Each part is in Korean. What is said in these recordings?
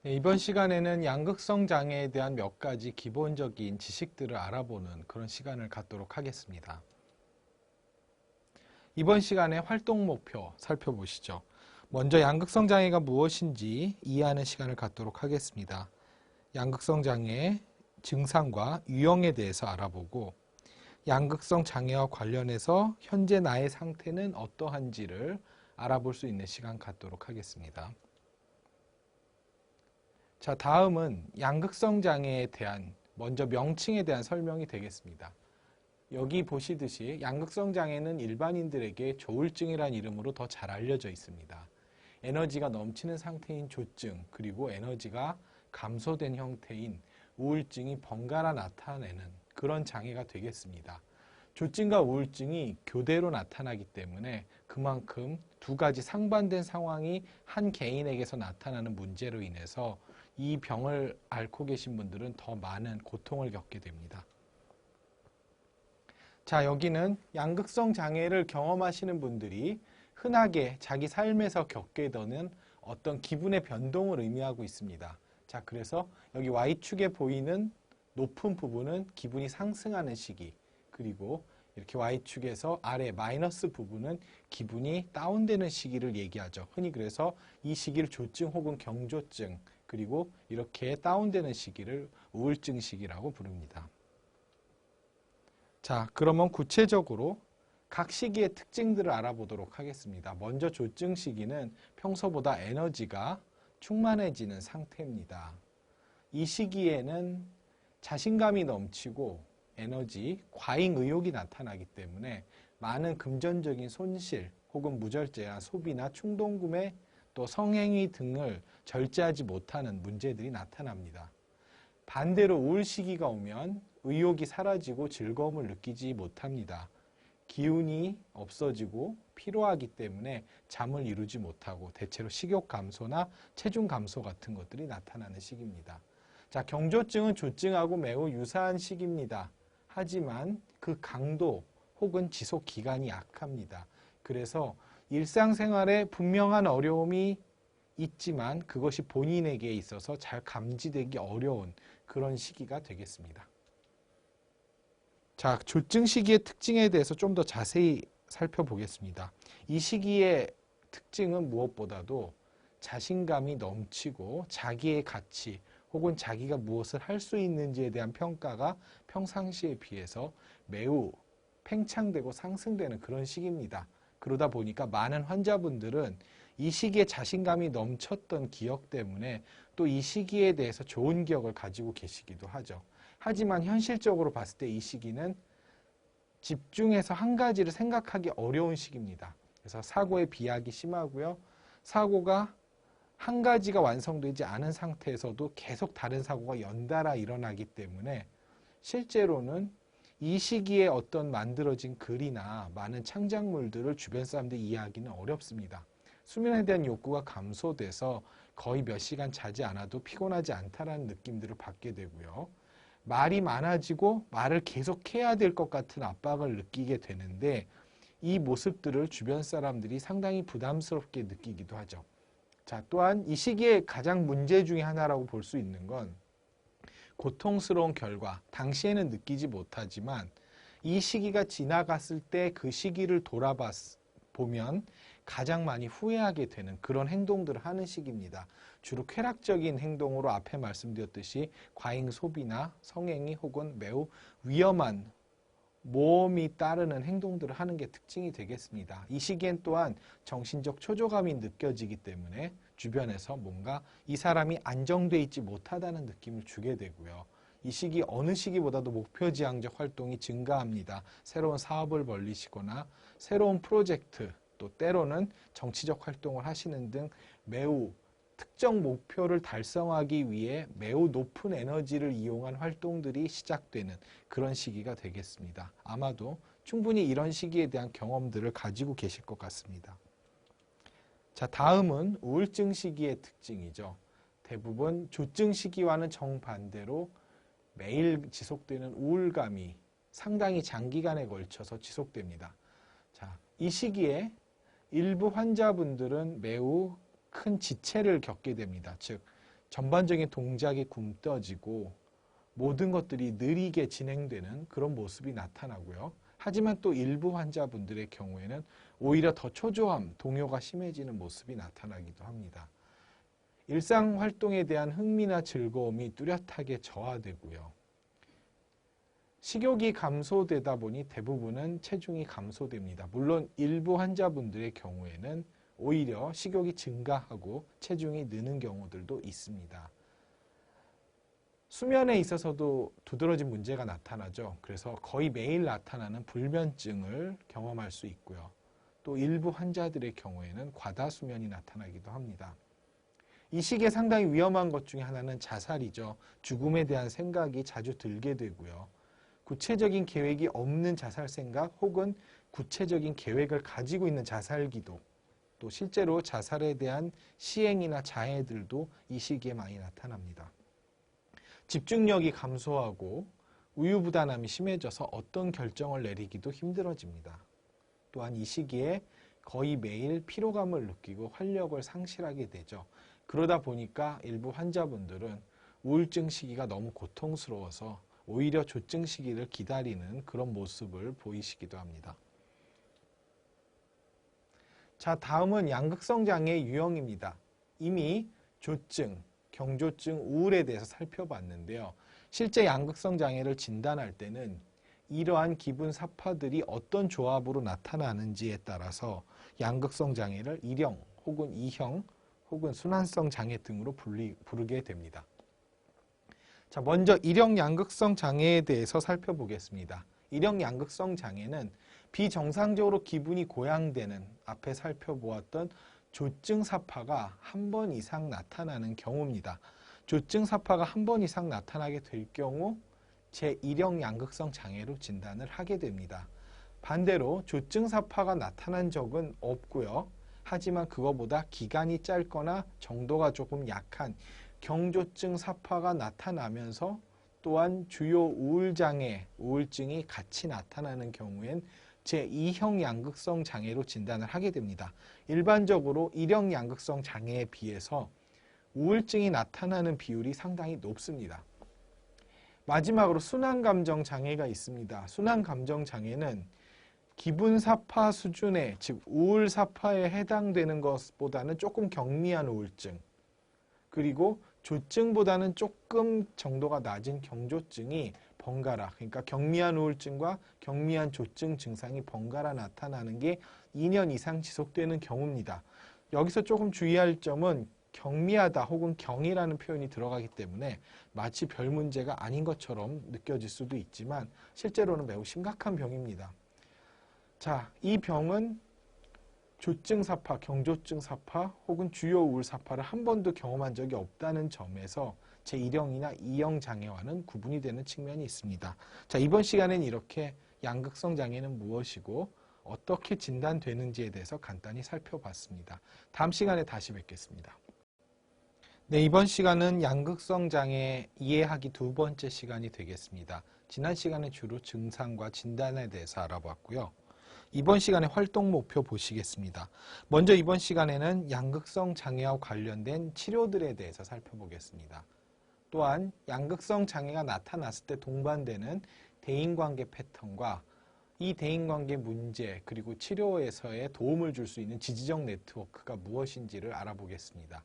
네, 이번 시간에는 양극성 장애에 대한 몇 가지 기본적인 지식들을 알아보는 그런 시간을 갖도록 하겠습니다. 이번 시간에 활동 목표 살펴보시죠. 먼저 양극성 장애가 무엇인지 이해하는 시간을 갖도록 하겠습니다. 양극성 장애의 증상과 유형에 대해서 알아보고 양극성 장애와 관련해서 현재 나의 상태는 어떠한지를 알아볼 수 있는 시간 갖도록 하겠습니다. 자, 다음은 양극성 장애에 대한 먼저 명칭에 대한 설명이 되겠습니다. 여기 보시듯이 양극성 장애는 일반인들에게 조울증이라는 이름으로 더 잘 알려져 있습니다. 에너지가 넘치는 상태인 조증, 그리고 에너지가 감소된 형태인 우울증이 번갈아 나타내는 그런 장애가 되겠습니다. 조증과 우울증이 교대로 나타나기 때문에 그만큼 두 가지 상반된 상황이 한 개인에게서 나타나는 문제로 인해서 이 병을 앓고 계신 분들은 더 많은 고통을 겪게 됩니다. 자, 여기는 양극성 장애를 경험하시는 분들이 흔하게 자기 삶에서 겪게 되는 어떤 기분의 변동을 의미하고 있습니다. 자, 그래서 여기 Y축에 보이는 높은 부분은 기분이 상승하는 시기, 그리고 이렇게 Y축에서 아래 마이너스 부분은 기분이 다운되는 시기를 얘기하죠. 흔히 그래서 이 시기를 조증 혹은 경조증, 그리고 이렇게 다운되는 시기를 우울증 시기라고 부릅니다. 자, 그러면 구체적으로 각 시기의 특징들을 알아보도록 하겠습니다. 먼저 조증 시기는 평소보다 에너지가 충만해지는 상태입니다. 이 시기에는 자신감이 넘치고 에너지, 과잉 의욕이 나타나기 때문에 많은 금전적인 손실 혹은 무절제한 소비나 충동구매 또 성행위 등을 절제하지 못하는 문제들이 나타납니다. 반대로 우울 시기가 오면 의욕이 사라지고 즐거움을 느끼지 못합니다. 기운이 없어지고 피로하기 때문에 잠을 이루지 못하고 대체로 식욕 감소나 체중 감소 같은 것들이 나타나는 시기입니다. 자, 경조증은 조증하고 매우 유사한 시기입니다. 하지만 그 강도 혹은 지속 기간이 약합니다. 그래서 일상생활에 분명한 어려움이 있지만 그것이 본인에게 있어서 잘 감지되기 어려운 그런 시기가 되겠습니다. 자, 조증 시기의 특징에 대해서 좀 더 자세히 살펴보겠습니다. 이 시기의 특징은 무엇보다도 자신감이 넘치고 자기의 가치 혹은 자기가 무엇을 할 수 있는지에 대한 평가가 평상시에 비해서 매우 팽창되고 상승되는 그런 시기입니다. 그러다 보니까 많은 환자분들은 이 시기에 자신감이 넘쳤던 기억 때문에 또 이 시기에 대해서 좋은 기억을 가지고 계시기도 하죠. 하지만 현실적으로 봤을 때 이 시기는 집중해서 한 가지를 생각하기 어려운 시기입니다. 그래서 사고의 비약이 심하고요. 사고가 한 가지가 완성되지 않은 상태에서도 계속 다른 사고가 연달아 일어나기 때문에 실제로는 이 시기에 어떤 만들어진 글이나 많은 창작물들을 주변 사람들이 이해하기는 어렵습니다. 수면에 대한 욕구가 감소돼서 거의 몇 시간 자지 않아도 피곤하지 않다라는 느낌들을 받게 되고요. 말이 많아지고 말을 계속 해야 될 것 같은 압박을 느끼게 되는데 이 모습들을 주변 사람들이 상당히 부담스럽게 느끼기도 하죠. 자, 또한 이 시기에 가장 문제 중에 하나라고 볼 수 있는 건 고통스러운 결과, 당시에는 느끼지 못하지만 이 시기가 지나갔을 때 그 시기를 돌아보면 가장 많이 후회하게 되는 그런 행동들을 하는 시기입니다. 주로 쾌락적인 행동으로 앞에 말씀드렸듯이 과잉 소비나 성행위 혹은 매우 위험한 모험이 따르는 행동들을 하는 게 특징이 되겠습니다. 이 시기엔 또한 정신적 초조감이 느껴지기 때문에 주변에서 뭔가 이 사람이 안정돼 있지 못하다는 느낌을 주게 되고요. 이 시기 어느 시기보다도 목표지향적 활동이 증가합니다. 새로운 사업을 벌리시거나 새로운 프로젝트 또 때로는 정치적 활동을 하시는 등 매우 특정 목표를 달성하기 위해 매우 높은 에너지를 이용한 활동들이 시작되는 그런 시기가 되겠습니다. 아마도 충분히 이런 시기에 대한 경험들을 가지고 계실 것 같습니다. 자, 다음은 우울증 시기의 특징이죠. 대부분 조증 시기와는 정반대로 매일 지속되는 우울감이 상당히 장기간에 걸쳐서 지속됩니다. 자, 이 시기에 일부 환자분들은 매우 큰 지체를 겪게 됩니다. 즉 전반적인 동작이 굼떠지고 모든 것들이 느리게 진행되는 그런 모습이 나타나고요. 하지만 또 일부 환자분들의 경우에는 오히려 더 초조함, 동요가 심해지는 모습이 나타나기도 합니다. 일상활동에 대한 흥미나 즐거움이 뚜렷하게 저하되고요. 식욕이 감소되다 보니 대부분은 체중이 감소됩니다. 물론 일부 환자분들의 경우에는 오히려 식욕이 증가하고 체중이 느는 경우들도 있습니다. 수면에 있어서도 두드러진 문제가 나타나죠. 그래서 거의 매일 나타나는 불면증을 경험할 수 있고요. 또 일부 환자들의 경우에는 과다수면이 나타나기도 합니다. 이 시기에 상당히 위험한 것 중에 하나는 자살이죠. 죽음에 대한 생각이 자주 들게 되고요. 구체적인 계획이 없는 자살 생각 혹은 구체적인 계획을 가지고 있는 자살 기도, 또 실제로 자살에 대한 시행이나 자해들도 이 시기에 많이 나타납니다. 집중력이 감소하고 우유부단함이 심해져서 어떤 결정을 내리기도 힘들어집니다. 또한 이 시기에 거의 매일 피로감을 느끼고 활력을 상실하게 되죠. 그러다 보니까 일부 환자분들은 우울증 시기가 너무 고통스러워서 오히려 조증 시기를 기다리는 그런 모습을 보이시기도 합니다. 자, 다음은 양극성 장애의 유형입니다. 이미 조증, 경조증, 우울에 대해서 살펴봤는데요. 실제 양극성 장애를 진단할 때는 이러한 기분 사파들이 어떤 조합으로 나타나는지에 따라서 양극성 장애를 1형 혹은 2형 혹은 순환성 장애 등으로 부르게 됩니다. 자, 먼저 1형 양극성 장애에 대해서 살펴보겠습니다. 1형 양극성 장애는 비정상적으로 기분이 고양되는 앞에 살펴보았던 조증 사파가 한 번 이상 나타나는 경우입니다. 조증 사파가 한 번 이상 나타나게 될 경우 제1형 양극성 장애로 진단을 하게 됩니다. 반대로 조증 사파가 나타난 적은 없고요. 하지만 그거보다 기간이 짧거나 정도가 조금 약한 경조증 사파가 나타나면서 또한 주요 우울장애, 우울증이 같이 나타나는 경우엔 제2형 양극성 장애로 진단을 하게 됩니다. 일반적으로 1형 양극성 장애에 비해서 우울증이 나타나는 비율이 상당히 높습니다. 마지막으로 순환감정 장애가 있습니다. 순환감정 장애는 기분 사파 수준의, 즉 우울 사파에 해당되는 것보다는 조금 경미한 우울증, 그리고 조증보다는 조금 정도가 낮은 경조증이 번갈아, 그러니까 경미한 우울증과 경미한 조증 증상이 번갈아 나타나는 게 2년 이상 지속되는 경우입니다. 여기서 조금 주의할 점은 경미하다 혹은 경이라는 표현이 들어가기 때문에 마치 별 문제가 아닌 것처럼 느껴질 수도 있지만 실제로는 매우 심각한 병입니다. 자, 이 병은 조증 사파, 경조증 사파 혹은 주요 우울 사파를 한 번도 경험한 적이 없다는 점에서 제1형이나 2형 장애와는 구분이 되는 측면이 있습니다. 자, 이번 시간에는 이렇게 양극성 장애는 무엇이고 어떻게 진단되는지에 대해서 간단히 살펴봤습니다. 다음 시간에 다시 뵙겠습니다. 네, 이번 시간은 양극성 장애 이해하기 두 번째 시간이 되겠습니다. 지난 시간에 주로 증상과 진단에 대해서 알아봤고요. 이번 시간에 활동 목표 보시겠습니다. 먼저 이번 시간에는 양극성 장애와 관련된 치료들에 대해서 살펴보겠습니다. 또한 양극성 장애가 나타났을 때 동반되는 대인관계 패턴과 이 대인관계 문제 그리고 치료에서의 도움을 줄 수 있는 지지적 네트워크가 무엇인지를 알아보겠습니다.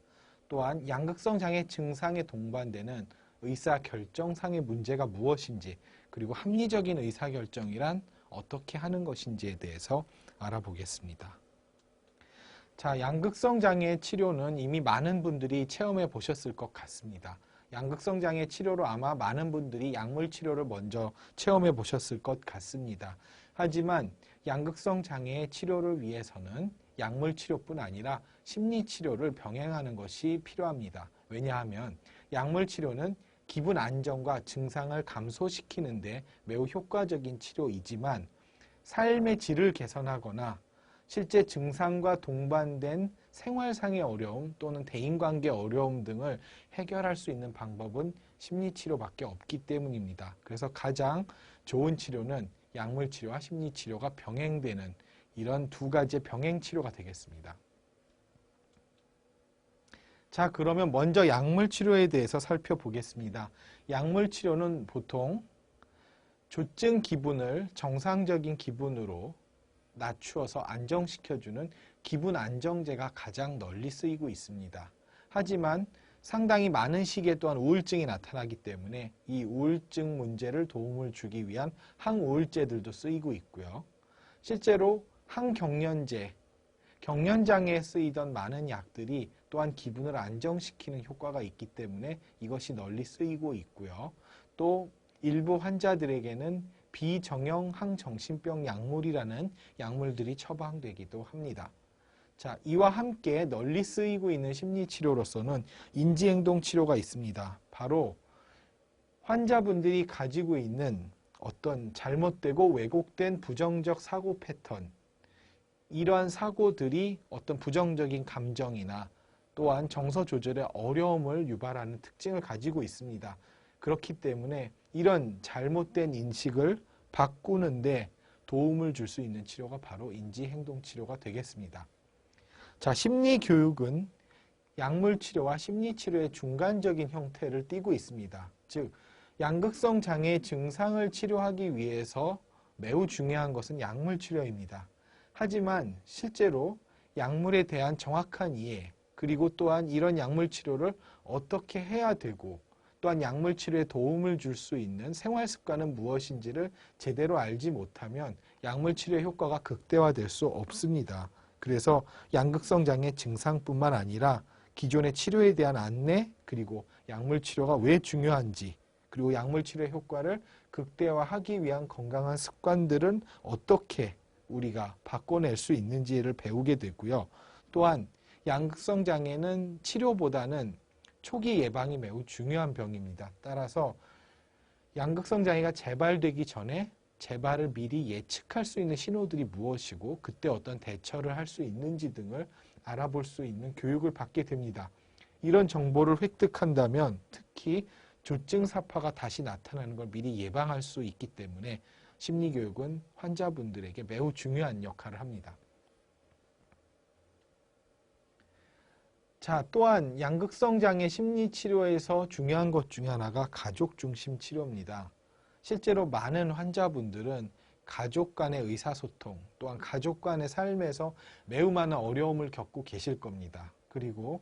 또한 양극성 장애 증상에 동반되는 의사결정상의 문제가 무엇인지 그리고 합리적인 의사결정이란 어떻게 하는 것인지에 대해서 알아보겠습니다. 자, 양극성 장애의 치료는 이미 많은 분들이 체험해 보셨을 것 같습니다. 양극성 장애 치료로 아마 많은 분들이 약물 치료를 먼저 체험해 보셨을 것 같습니다. 하지만 양극성 장애의 치료를 위해서는 약물 치료뿐 아니라 심리 치료를 병행하는 것이 필요합니다. 왜냐하면 약물 치료는 기분 안정과 증상을 감소시키는데 매우 효과적인 치료이지만 삶의 질을 개선하거나 실제 증상과 동반된 생활상의 어려움 또는 대인관계 어려움 등을 해결할 수 있는 방법은 심리치료밖에 없기 때문입니다. 그래서 가장 좋은 치료는 약물치료와 심리치료가 병행되는 이런 두 가지의 병행치료가 되겠습니다. 자, 그러면 먼저 약물 치료에 대해서 살펴보겠습니다. 약물 치료는 보통 조증 기분을 정상적인 기분으로 낮추어서 안정시켜주는 기분 안정제가 가장 널리 쓰이고 있습니다. 하지만 상당히 많은 시기에 또한 우울증이 나타나기 때문에 이 우울증 문제를 도움을 주기 위한 항우울제들도 쓰이고 있고요. 실제로 항경련제, 경련장애에 쓰이던 많은 약들이 또한 기분을 안정시키는 효과가 있기 때문에 이것이 널리 쓰이고 있고요. 또 일부 환자들에게는 비정형 항정신병 약물이라는 약물들이 처방되기도 합니다. 자, 이와 함께 널리 쓰이고 있는 심리치료로서는 인지행동치료가 있습니다. 바로 환자분들이 가지고 있는 어떤 잘못되고 왜곡된 부정적 사고 패턴, 이러한 사고들이 어떤 부정적인 감정이나 또한 정서 조절에 어려움을 유발하는 특징을 가지고 있습니다. 그렇기 때문에 이런 잘못된 인식을 바꾸는데 도움을 줄 수 있는 치료가 바로 인지행동치료가 되겠습니다. 자, 심리교육은 약물치료와 심리치료의 중간적인 형태를 띠고 있습니다. 즉, 양극성 장애 증상을 치료하기 위해서 매우 중요한 것은 약물치료입니다. 하지만 실제로 약물에 대한 정확한 이해, 그리고 또한 이런 약물치료를 어떻게 해야 되고 또한 약물치료에 도움을 줄 수 있는 생활습관은 무엇인지를 제대로 알지 못하면 약물치료의 효과가 극대화될 수 없습니다. 그래서 양극성 장애 증상뿐만 아니라 기존의 치료에 대한 안내, 그리고 약물치료가 왜 중요한지, 그리고 약물치료의 효과를 극대화하기 위한 건강한 습관들은 어떻게 우리가 바꿔낼 수 있는지를 배우게 되고요. 또한 양극성 장애는 치료보다는 초기 예방이 매우 중요한 병입니다. 따라서 양극성 장애가 재발되기 전에 재발을 미리 예측할 수 있는 신호들이 무엇이고 그때 어떤 대처를 할 수 있는지 등을 알아볼 수 있는 교육을 받게 됩니다. 이런 정보를 획득한다면 특히 조증 사파가 다시 나타나는 걸 미리 예방할 수 있기 때문에 심리교육은 환자분들에게 매우 중요한 역할을 합니다. 자, 또한 양극성 장애 심리치료에서 중요한 것 중에 하나가 가족 중심 치료입니다. 실제로 많은 환자분들은 가족 간의 의사소통, 또한 가족 간의 삶에서 매우 많은 어려움을 겪고 계실 겁니다. 그리고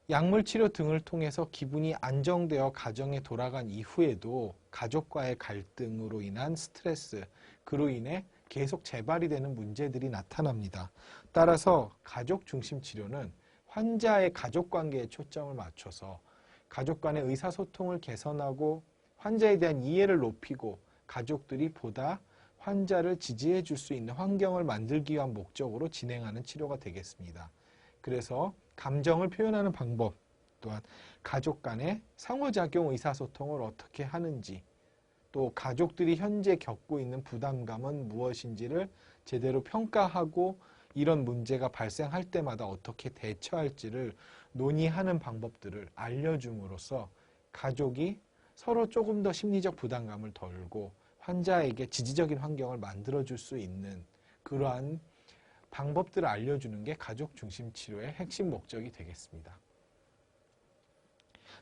약물치료 등을 통해서 기분이 안정되어 가정에 돌아간 이후에도 가족과의 갈등으로 인한 스트레스, 그로 인해 계속 재발이 되는 문제들이 나타납니다. 따라서 가족 중심 치료는 환자의 가족관계에 초점을 맞춰서 가족 간의 의사소통을 개선하고 환자에 대한 이해를 높이고 가족들이 보다 환자를 지지해 줄 수 있는 환경을 만들기 위한 목적으로 진행하는 치료가 되겠습니다. 그래서 감정을 표현하는 방법, 또한 가족 간의 상호작용 의사소통을 어떻게 하는지, 또 가족들이 현재 겪고 있는 부담감은 무엇인지를 제대로 평가하고 이런 문제가 발생할 때마다 어떻게 대처할지를 논의하는 방법들을 알려줌으로써 가족이 서로 조금 더 심리적 부담감을 덜고 환자에게 지지적인 환경을 만들어줄 수 있는 그러한 방법들을 알려주는 게 가족 중심 치료의 핵심 목적이 되겠습니다.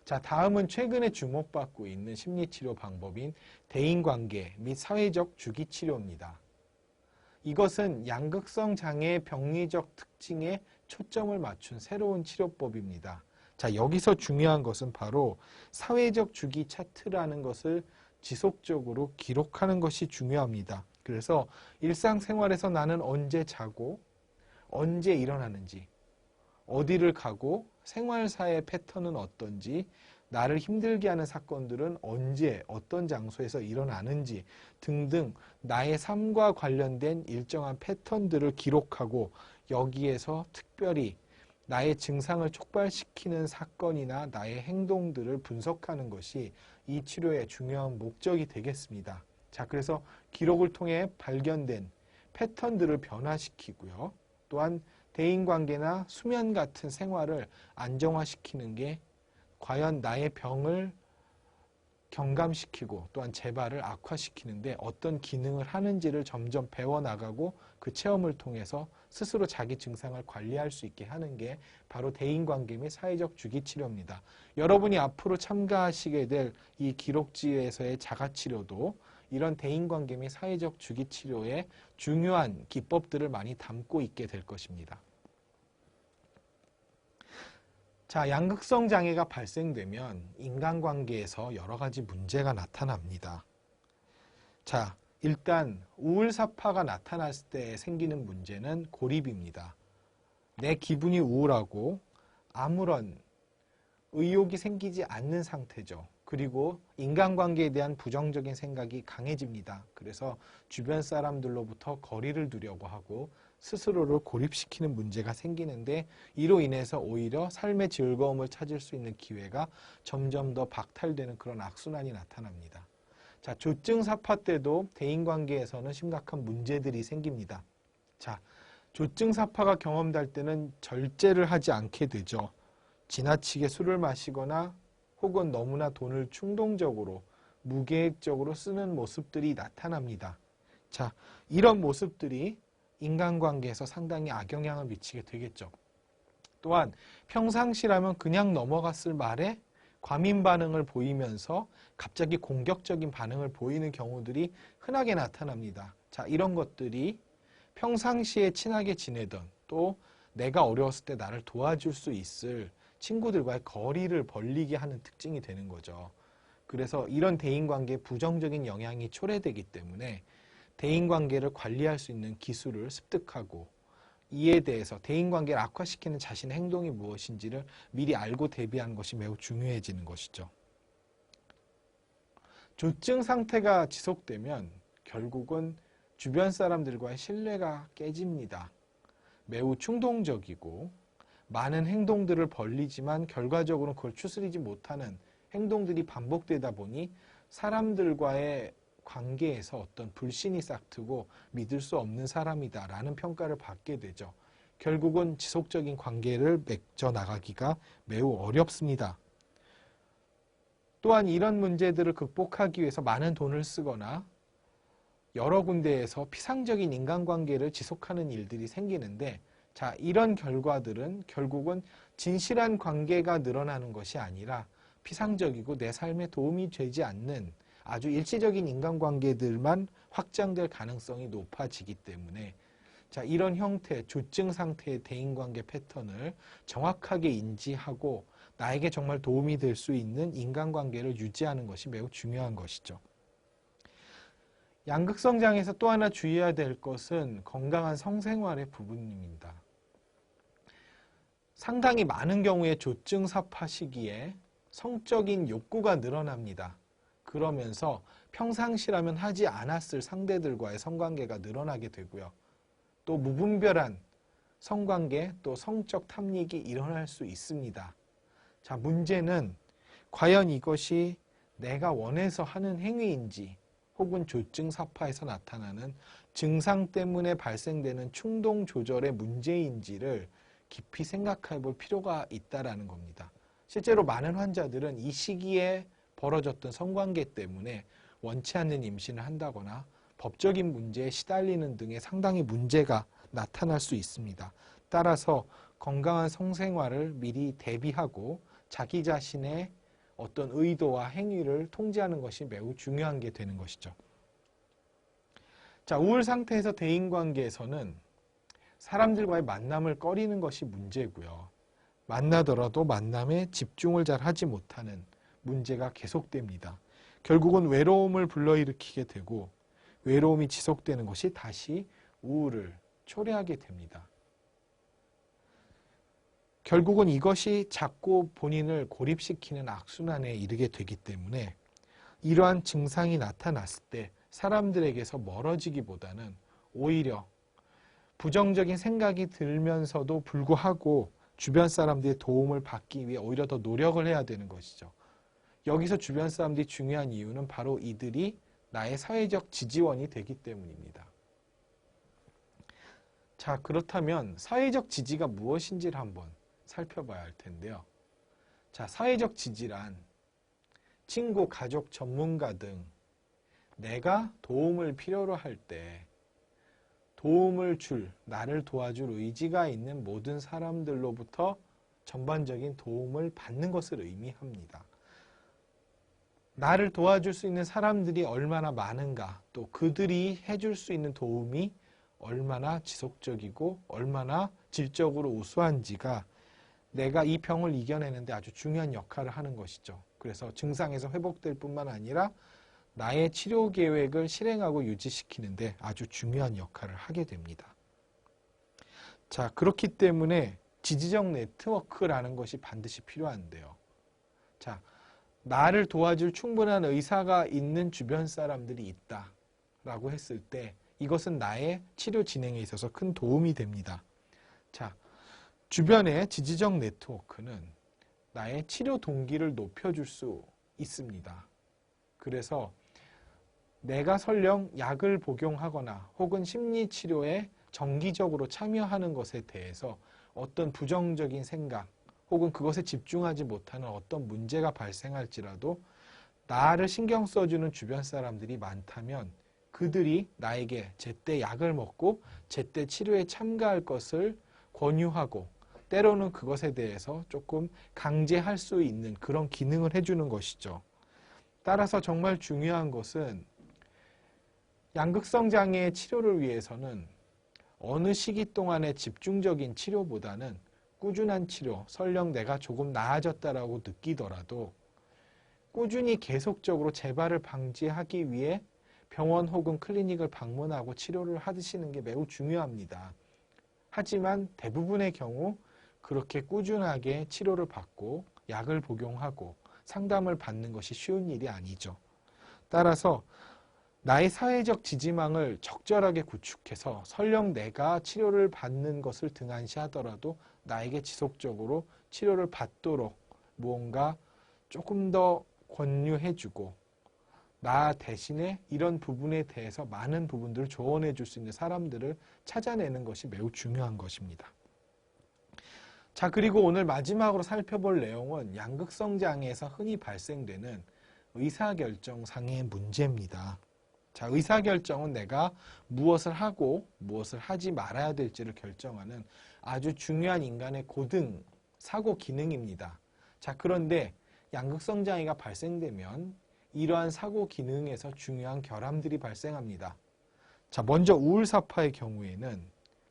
자, 다음은 최근에 주목받고 있는 심리치료 방법인 대인관계 및 사회적 주기치료입니다. 이것은 양극성 장애의 병리적 특징에 초점을 맞춘 새로운 치료법입니다. 자, 여기서 중요한 것은 바로 사회적 주기 차트라는 것을 지속적으로 기록하는 것이 중요합니다. 그래서 일상생활에서 나는 언제 자고 언제 일어나는지, 어디를 가고 생활사의 패턴은 어떤지, 나를 힘들게 하는 사건들은 언제 어떤 장소에서 일어나는지 등등 나의 삶과 관련된 일정한 패턴들을 기록하고 여기에서 특별히 나의 증상을 촉발시키는 사건이나 나의 행동들을 분석하는 것이 이 치료의 중요한 목적이 되겠습니다. 자, 그래서 기록을 통해 발견된 패턴들을 변화시키고요. 또한 대인관계나 수면 같은 생활을 안정화시키는 게 과연 나의 병을 경감시키고 또한 재발을 악화시키는데 어떤 기능을 하는지를 점점 배워나가고 그 체험을 통해서 스스로 자기 증상을 관리할 수 있게 하는 게 바로 대인관계 및 사회적 주기치료입니다. 여러분이 앞으로 참가하시게 될 이 기록지에서의 자가치료도 이런 대인관계 및 사회적 주기치료의 중요한 기법들을 많이 담고 있게 될 것입니다. 자, 양극성 장애가 발생되면 인간관계에서 여러 가지 문제가 나타납니다. 자, 일단 우울사파가 나타났을 때 생기는 문제는 고립입니다. 내 기분이 우울하고 아무런 의욕이 생기지 않는 상태죠. 그리고 인간관계에 대한 부정적인 생각이 강해집니다. 그래서 주변 사람들로부터 거리를 두려고 하고 스스로를 고립시키는 문제가 생기는데 이로 인해서 오히려 삶의 즐거움을 찾을 수 있는 기회가 점점 더 박탈되는 그런 악순환이 나타납니다. 자, 조증사파 때도 대인관계에서는 심각한 문제들이 생깁니다. 자, 조증사파가 경험될 때는 절제를 하지 않게 되죠. 지나치게 술을 마시거나 혹은 너무나 돈을 충동적으로 무계획적으로 쓰는 모습들이 나타납니다. 자, 이런 모습들이 인간관계에서 상당히 악영향을 미치게 되겠죠. 또한 평상시라면 그냥 넘어갔을 말에 과민 반응을 보이면서 갑자기 공격적인 반응을 보이는 경우들이 흔하게 나타납니다. 자, 이런 것들이 평상시에 친하게 지내던 또 내가 어려웠을 때 나를 도와줄 수 있을 친구들과의 거리를 벌리게 하는 특징이 되는 거죠. 그래서 이런 대인관계에 부정적인 영향이 초래되기 때문에 대인관계를 관리할 수 있는 기술을 습득하고 이에 대해서 대인관계를 악화시키는 자신의 행동이 무엇인지를 미리 알고 대비하는 것이 매우 중요해지는 것이죠. 조증 상태가 지속되면 결국은 주변 사람들과의 신뢰가 깨집니다. 매우 충동적이고 많은 행동들을 벌리지만 결과적으로 그걸 추스리지 못하는 행동들이 반복되다 보니 사람들과의 관계에서 어떤 불신이 싹트고 믿을 수 없는 사람이다 라는 평가를 받게 되죠. 결국은 지속적인 관계를 맺어 나가기가 매우 어렵습니다. 또한 이런 문제들을 극복하기 위해서 많은 돈을 쓰거나 여러 군데에서 피상적인 인간관계를 지속하는 일들이 생기는데 자, 이런 결과들은 결국은 진실한 관계가 늘어나는 것이 아니라 피상적이고 내 삶에 도움이 되지 않는 아주 일시적인 인간관계들만 확장될 가능성이 높아지기 때문에 자, 이런 형태, 조증 상태의 대인관계 패턴을 정확하게 인지하고 나에게 정말 도움이 될 수 있는 인간관계를 유지하는 것이 매우 중요한 것이죠. 양극성 장애에서 또 하나 주의해야 될 것은 건강한 성생활의 부분입니다. 상당히 많은 경우에 조증사파 시기에 성적인 욕구가 늘어납니다. 그러면서 평상시라면 하지 않았을 상대들과의 성관계가 늘어나게 되고요. 또 무분별한 성관계, 또 성적 탐닉이 일어날 수 있습니다. 자, 문제는 과연 이것이 내가 원해서 하는 행위인지 혹은 조증사파에서 나타나는 증상 때문에 발생되는 충동 조절의 문제인지를 깊이 생각해 볼 필요가 있다는 겁니다. 실제로 많은 환자들은 이 시기에 벌어졌던 성관계 때문에 원치 않는 임신을 한다거나 법적인 문제에 시달리는 등의 상당히 문제가 나타날 수 있습니다. 따라서 건강한 성생활을 미리 대비하고 자기 자신의 어떤 의도와 행위를 통제하는 것이 매우 중요한 게 되는 것이죠. 자, 우울 상태에서 대인관계에서는 사람들과의 만남을 꺼리는 것이 문제고요. 만나더라도 만남에 집중을 잘 하지 못하는 문제가 계속됩니다. 결국은 외로움을 불러일으키게 되고 외로움이 지속되는 것이 다시 우울을 초래하게 됩니다. 결국은 이것이 자꾸 본인을 고립시키는 악순환에 이르게 되기 때문에 이러한 증상이 나타났을 때 사람들에게서 멀어지기보다는 오히려 부정적인 생각이 들면서도 불구하고 주변 사람들의 도움을 받기 위해 오히려 더 노력을 해야 되는 것이죠. 여기서 주변 사람들이 중요한 이유는 바로 이들이 나의 사회적 지지원이 되기 때문입니다. 자, 그렇다면 사회적 지지가 무엇인지를 한번 살펴봐야 할 텐데요. 자, 사회적 지지란 친구, 가족, 전문가 등 내가 도움을 필요로 할 때 도움을 줄, 나를 도와줄 의지가 있는 모든 사람들로부터 전반적인 도움을 받는 것을 의미합니다. 나를 도와줄 수 있는 사람들이 얼마나 많은가, 또 그들이 해줄 수 있는 도움이 얼마나 지속적이고 얼마나 질적으로 우수한지가 내가 이 병을 이겨내는데 아주 중요한 역할을 하는 것이죠. 그래서 증상에서 회복될 뿐만 아니라 나의 치료 계획을 실행하고 유지시키는데 아주 중요한 역할을 하게 됩니다. 자, 그렇기 때문에 지지적 네트워크라는 것이 반드시 필요한데요. 자, 나를 도와줄 충분한 의사가 있는 주변 사람들이 있다라고 했을 때 이것은 나의 치료 진행에 있어서 큰 도움이 됩니다. 자, 주변의 지지적 네트워크는 나의 치료 동기를 높여줄 수 있습니다. 그래서 내가 설령 약을 복용하거나 혹은 심리치료에 정기적으로 참여하는 것에 대해서 어떤 부정적인 생각 혹은 그것에 집중하지 못하는 어떤 문제가 발생할지라도 나를 신경 써주는 주변 사람들이 많다면 그들이 나에게 제때 약을 먹고 제때 치료에 참가할 것을 권유하고 때로는 그것에 대해서 조금 강제할 수 있는 그런 기능을 해주는 것이죠. 따라서 정말 중요한 것은 양극성 장애의 치료를 위해서는 어느 시기 동안의 집중적인 치료보다는 꾸준한 치료, 설령 내가 조금 나아졌다라고 느끼더라도 꾸준히 계속적으로 재발을 방지하기 위해 병원 혹은 클리닉을 방문하고 치료를 하시는 게 매우 중요합니다. 하지만 대부분의 경우 그렇게 꾸준하게 치료를 받고 약을 복용하고 상담을 받는 것이 쉬운 일이 아니죠. 따라서 나의 사회적 지지망을 적절하게 구축해서 설령 내가 치료를 받는 것을 등한시하더라도 나에게 지속적으로 치료를 받도록 무언가 조금 더 권유해주고 나 대신에 이런 부분에 대해서 많은 부분들을 조언해 줄 수 있는 사람들을 찾아내는 것이 매우 중요한 것입니다. 자, 그리고 오늘 마지막으로 살펴볼 내용은 양극성 장애에서 흔히 발생되는 의사결정상의 문제입니다. 자, 의사결정은 내가 무엇을 하고 무엇을 하지 말아야 될지를 결정하는 아주 중요한 인간의 고등 사고 기능입니다. 자, 그런데 양극성 장애가 발생되면 이러한 사고 기능에서 중요한 결함들이 발생합니다. 자, 먼저 우울사파의 경우에는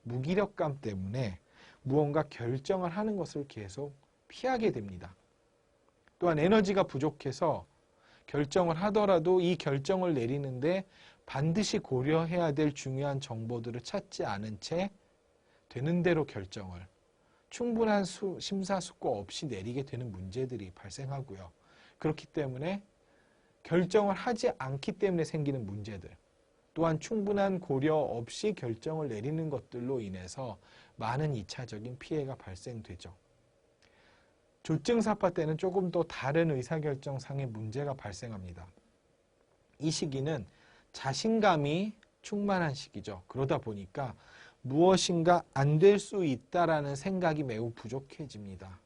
무기력감 때문에 무언가 결정을 하는 것을 계속 피하게 됩니다. 또한 에너지가 부족해서 결정을 하더라도 이 결정을 내리는데 반드시 고려해야 될 중요한 정보들을 찾지 않은 채 되는 대로 결정을 충분한 심사숙고 없이 내리게 되는 문제들이 발생하고요. 그렇기 때문에 결정을 하지 않기 때문에 생기는 문제들, 또한 충분한 고려 없이 결정을 내리는 것들로 인해서 많은 2차적인 피해가 발생되죠. 조증사파 때는 조금 더 다른 의사결정상의 문제가 발생합니다. 이 시기는 자신감이 충만한 시기죠. 그러다 보니까 무엇인가 안 될 수 있다라는 생각이 매우 부족해집니다.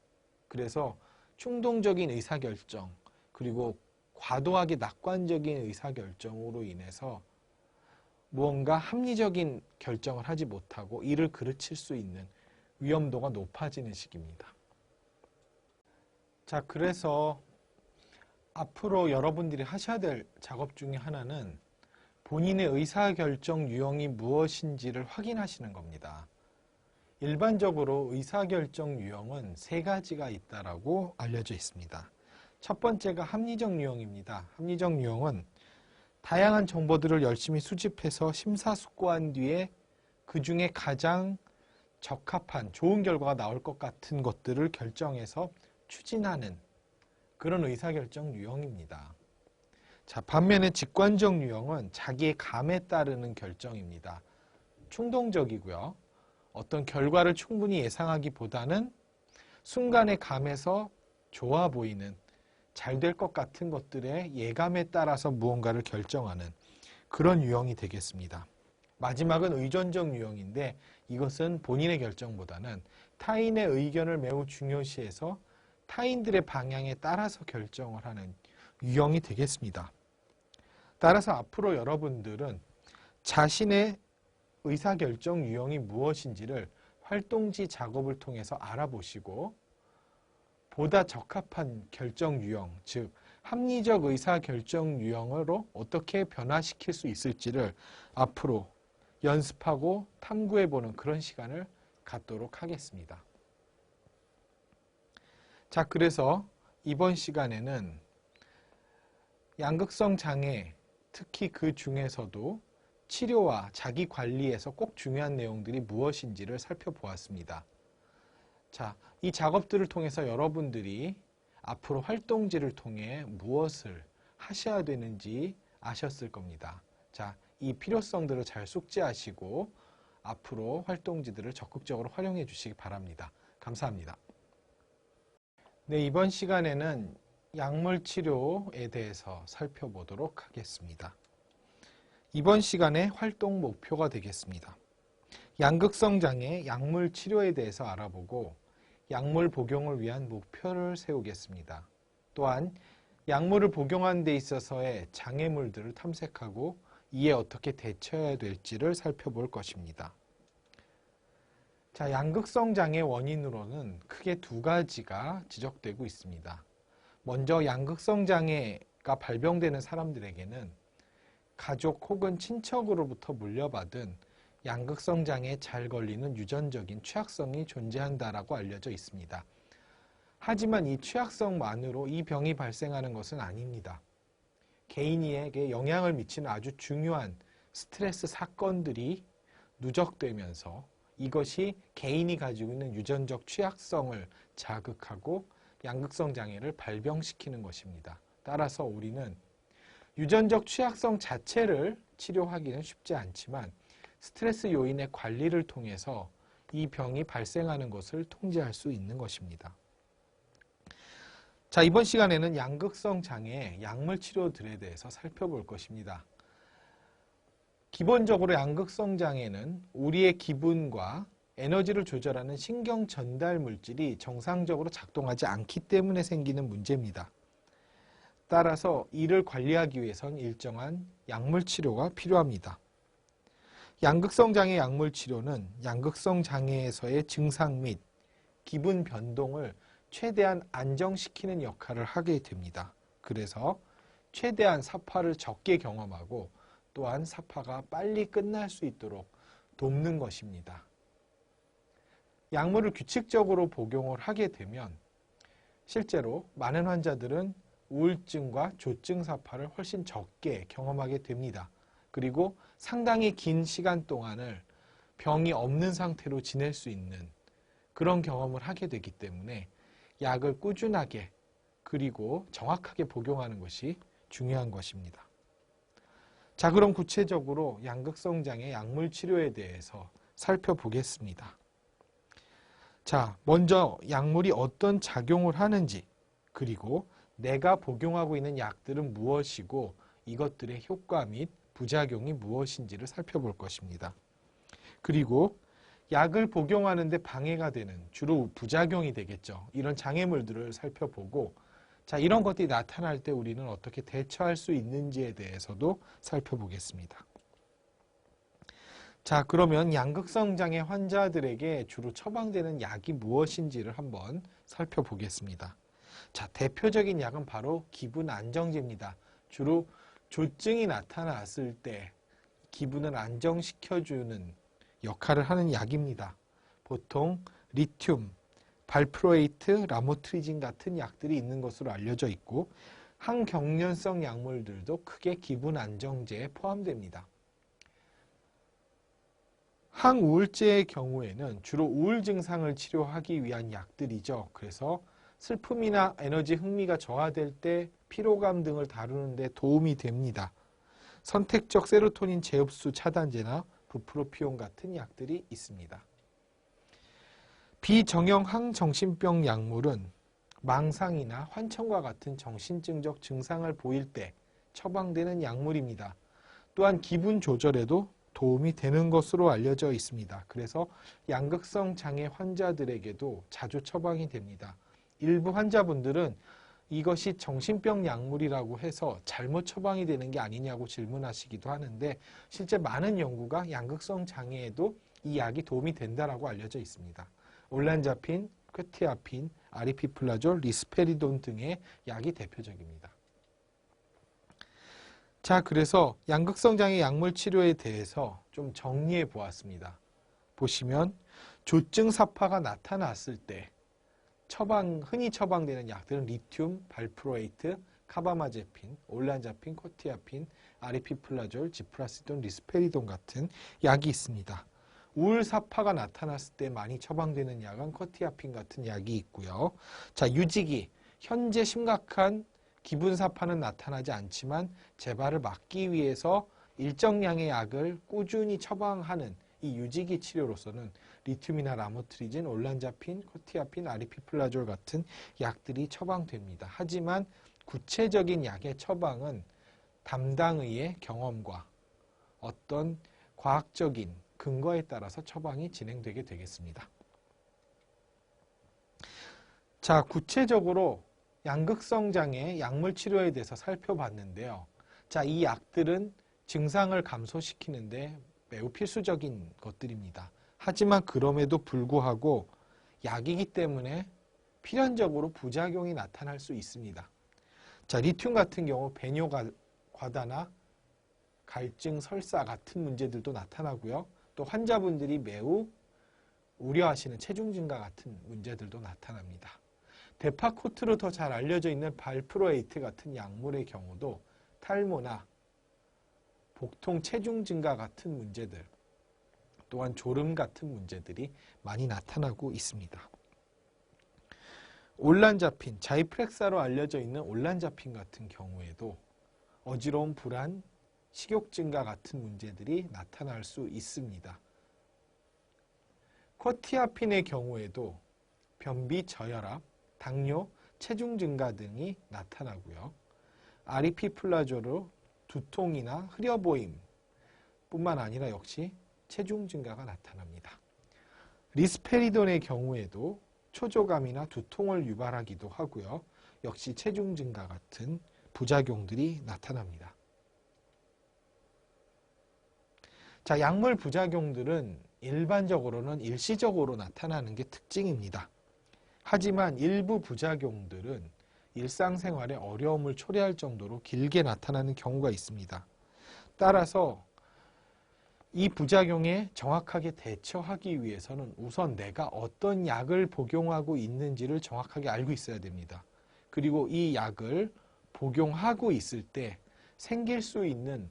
그래서 충동적인 의사결정, 그리고 과도하게 낙관적인 의사결정으로 인해서 무언가 합리적인 결정을 하지 못하고 이를 그르칠 수 있는 위험도가 높아지는 시기입니다. 자, 그래서 앞으로 여러분들이 하셔야 될 작업 중에 하나는 본인의 의사결정 유형이 무엇인지를 확인하시는 겁니다. 일반적으로 의사결정 유형은 3가지가 있다고 알려져 있습니다. 첫 번째가 합리적 유형입니다. 합리적 유형은 다양한 정보들을 열심히 수집해서 심사숙고한 뒤에 그 중에 가장 적합한 좋은 결과가 나올 것 같은 것들을 결정해서 추진하는 그런 의사결정 유형입니다. 자, 반면에 직관적 유형은 자기의 감에 따르는 결정입니다. 충동적이고요. 어떤 결과를 충분히 예상하기보다는 순간의 감에서 좋아 보이는 잘 될 것 같은 것들의 예감에 따라서 무언가를 결정하는 그런 유형이 되겠습니다. 마지막은 의존적 유형인데 이것은 본인의 결정보다는 타인의 의견을 매우 중요시해서 타인들의 방향에 따라서 결정을 하는 유형이 되겠습니다. 따라서 앞으로 여러분들은 자신의 의사결정 유형이 무엇인지를 활동지 작업을 통해서 알아보시고 보다 적합한 결정 유형, 즉 합리적 의사결정 유형으로 어떻게 변화시킬 수 있을지를 앞으로 연습하고 탐구해보는 그런 시간을 갖도록 하겠습니다. 자, 그래서 이번 시간에는 양극성 장애, 특히 그 중에서도 치료와 자기 관리에서 꼭 중요한 내용들이 무엇인지를 살펴보았습니다. 자, 이 작업들을 통해서 여러분들이 앞으로 활동지를 통해 무엇을 하셔야 되는지 아셨을 겁니다. 자, 이 필요성들을 잘 숙지하시고 앞으로 활동지들을 적극적으로 활용해 주시기 바랍니다. 감사합니다. 네, 이번 시간에는 약물 치료에 대해서 살펴보도록 하겠습니다. 이번 시간의 활동 목표가 되겠습니다. 양극성 장애 약물 치료에 대해서 알아보고 약물 복용을 위한 목표를 세우겠습니다. 또한 약물을 복용하는 데 있어서의 장애물들을 탐색하고 이에 어떻게 대처해야 될지를 살펴볼 것입니다. 자, 양극성 장애 원인으로는 크게 두 가지가 지적되고 있습니다. 먼저 양극성 장애가 발병되는 사람들에게는 가족 혹은 친척으로부터 물려받은 양극성 장애에 잘 걸리는 유전적인 취약성이 존재한다라고 알려져 있습니다. 하지만 이 취약성만으로 이 병이 발생하는 것은 아닙니다. 개인에게 영향을 미치는 아주 중요한 스트레스 사건들이 누적되면서 이것이 개인이 가지고 있는 유전적 취약성을 자극하고 양극성 장애를 발병시키는 것입니다. 따라서 우리는 유전적 취약성 자체를 치료하기는 쉽지 않지만 스트레스 요인의 관리를 통해서 이 병이 발생하는 것을 통제할 수 있는 것입니다. 자, 이번 시간에는 양극성 장애 약물 치료들에 대해서 살펴볼 것입니다. 기본적으로 양극성 장애는 우리의 기분과 에너지를 조절하는 신경 전달 물질이 정상적으로 작동하지 않기 때문에 생기는 문제입니다. 따라서 이를 관리하기 위해선 일정한 약물 치료가 필요합니다. 양극성 장애 약물 치료는 양극성 장애에서의 증상 및 기분 변동을 최대한 안정시키는 역할을 하게 됩니다. 그래서 최대한 사파를 적게 경험하고 또한 사파가 빨리 끝날 수 있도록 돕는 것입니다. 약물을 규칙적으로 복용을 하게 되면 실제로 많은 환자들은 우울증과 조증 사파를 훨씬 적게 경험하게 됩니다. 그리고 상당히 긴 시간 동안을 병이 없는 상태로 지낼 수 있는 그런 경험을 하게 되기 때문에 약을 꾸준하게 그리고 정확하게 복용하는 것이 중요한 것입니다. 자, 그럼 구체적으로 양극성 장애 약물 치료에 대해서 살펴보겠습니다. 자, 먼저 약물이 어떤 작용을 하는지 그리고 내가 복용하고 있는 약들은 무엇이고 이것들의 효과 및 부작용이 무엇인지를 살펴볼 것입니다. 그리고 약을 복용하는 데 방해가 되는 주로 부작용이 되겠죠. 이런 장애물들을 살펴보고 자, 이런 것들이 나타날 때 우리는 어떻게 대처할 수 있는지에 대해서도 살펴보겠습니다. 자, 그러면 양극성 장애 환자들에게 주로 처방되는 약이 무엇인지를 한번 살펴보겠습니다. 자, 대표적인 약은 바로 기분 안정제입니다. 주로 조증이 나타났을 때 기분을 안정시켜주는 역할을 하는 약입니다. 보통 리튬, 발프로에이트, 라모트리진 같은 약들이 있는 것으로 알려져 있고 항경련성 약물들도 크게 기분 안정제에 포함됩니다. 항우울제의 경우에는 주로 우울 증상을 치료하기 위한 약들이죠. 그래서 슬픔이나 에너지 흥미가 저하될 때 피로감 등을 다루는 데 도움이 됩니다. 선택적 세로토닌 재흡수 차단제나 부프로피온 같은 약들이 있습니다. 비정형 항정신병 약물은 망상이나 환청과 같은 정신증적 증상을 보일 때 처방되는 약물입니다. 또한 기분 조절에도 도움이 되는 것으로 알려져 있습니다. 그래서 양극성 장애 환자들에게도 자주 처방이 됩니다. 일부 환자분들은 이것이 정신병 약물이라고 해서 잘못 처방이 되는 게 아니냐고 질문하시기도 하는데 실제 많은 연구가 양극성 장애에도 이 약이 도움이 된다라고 알려져 있습니다. 올란자핀, 퀘티아핀, 아리피플라졸, 리스페리돈 등의 약이 대표적입니다. 자, 그래서 양극성 장애 약물 치료에 대해서 좀 정리해 보았습니다. 보시면 조증 사파가 나타났을 때 흔히 처방되는 약들은 리튬, 발프로에이트, 카바마제핀, 올란자핀, 퀘티아핀, 아리피플라졸, 지프라시돈, 리스페리돈 같은 약이 있습니다. 우울 사파가 나타났을 때 많이 처방되는 약은 퀘티아핀 같은 약이 있고요. 자, 유지기. 현재 심각한 기분 사파는 나타나지 않지만 재발을 막기 위해서 일정량의 약을 꾸준히 처방하는 이 유지기 치료로서는 리튬이나 라모트리진, 올란자핀, 퀘티아핀, 아리피플라졸 같은 약들이 처방됩니다. 하지만 구체적인 약의 처방은 담당의의 경험과 어떤 과학적인 근거에 따라서 처방이 진행되게 되겠습니다. 자, 구체적으로 양극성 장애 약물 치료에 대해서 살펴봤는데요. 자, 이 약들은 증상을 감소시키는데 매우 필수적인 것들입니다. 하지만 그럼에도 불구하고 약이기 때문에 필연적으로 부작용이 나타날 수 있습니다. 자, 리튬 같은 경우 배뇨 과다나 갈증, 설사 같은 문제들도 나타나고요. 또 환자분들이 매우 우려하시는 체중 증가 같은 문제들도 나타납니다. 데파코트로 더 잘 알려져 있는 발프로에이트 같은 약물의 경우도 탈모나 복통 체중 증가 같은 문제들, 또한 졸음 같은 문제들이 많이 나타나고 있습니다. 올란자핀, 자이프렉사로 알려져 있는 올란자핀 같은 경우에도 어지러움, 불안, 식욕 증가 같은 문제들이 나타날 수 있습니다. 퀘티아핀의 경우에도 변비, 저혈압, 당뇨, 체중 증가 등이 나타나고요. 아리피플라졸로 두통이나 흐려보임 뿐만 아니라 역시 체중 증가가 나타납니다. 리스페리돈의 경우에도 초조감이나 두통을 유발하기도 하고요. 역시 체중 증가 같은 부작용들이 나타납니다. 자, 약물 부작용들은 일반적으로는 일시적으로 나타나는 게 특징입니다. 하지만 일부 부작용들은 일상생활에 어려움을 초래할 정도로 길게 나타나는 경우가 있습니다. 따라서 이 부작용에 정확하게 대처하기 위해서는 우선 내가 어떤 약을 복용하고 있는지를 정확하게 알고 있어야 됩니다. 그리고 이 약을 복용하고 있을 때 생길 수 있는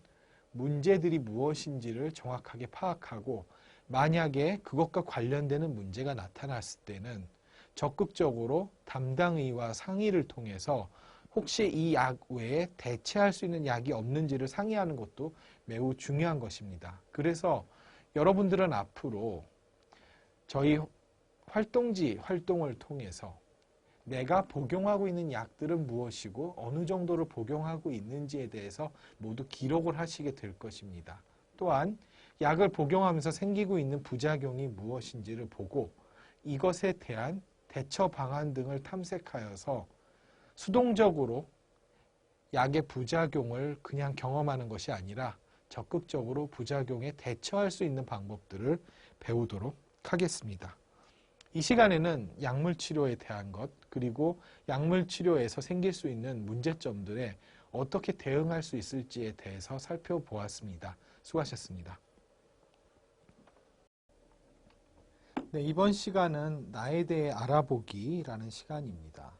문제들이 무엇인지를 정확하게 파악하고 만약에 그것과 관련되는 문제가 나타났을 때는 적극적으로 담당의와 상의를 통해서 혹시 이 약 외에 대체할 수 있는 약이 없는지를 상의하는 것도 매우 중요한 것입니다. 그래서 여러분들은 앞으로 저희 활동지 활동을 통해서 내가 복용하고 있는 약들은 무엇이고 어느 정도를 복용하고 있는지에 대해서 모두 기록을 하시게 될 것입니다. 또한 약을 복용하면서 생기고 있는 부작용이 무엇인지를 보고 이것에 대한 대처 방안 등을 탐색하여서 수동적으로 약의 부작용을 그냥 경험하는 것이 아니라 적극적으로 부작용에 대처할 수 있는 방법들을 배우도록 하겠습니다. 이 시간에는 약물 치료에 대한 것, 그리고 약물 치료에서 생길 수 있는 문제점들에 어떻게 대응할 수 있을지에 대해서 살펴보았습니다. 수고하셨습니다. 네, 이번 시간은 나에 대해 알아보기라는 시간입니다.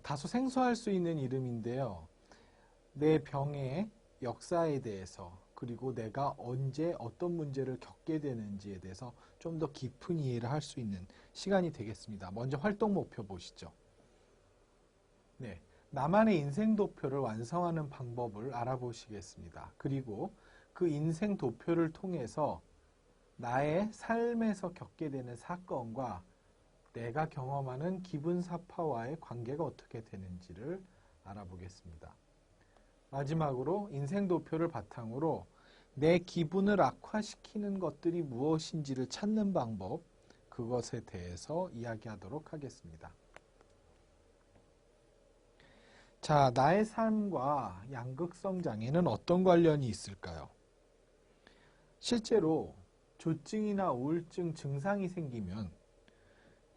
다소 생소할 수 있는 이름인데요. 내 병의 역사에 대해서 그리고 내가 언제 어떤 문제를 겪게 되는지에 대해서 좀 더 깊은 이해를 할 수 있는 시간이 되겠습니다. 먼저 활동 목표 보시죠. 네, 나만의 인생 도표를 완성하는 방법을 알아보시겠습니다. 그리고 그 인생 도표를 통해서 나의 삶에서 겪게 되는 사건과 내가 경험하는 기분 사파와의 관계가 어떻게 되는지를 알아보겠습니다. 마지막으로 인생 도표를 바탕으로 내 기분을 악화시키는 것들이 무엇인지를 찾는 방법, 그것에 대해서 이야기하도록 하겠습니다. 자, 나의 삶과 양극성 장애는 어떤 관련이 있을까요? 실제로 조증이나 우울증 증상이 생기면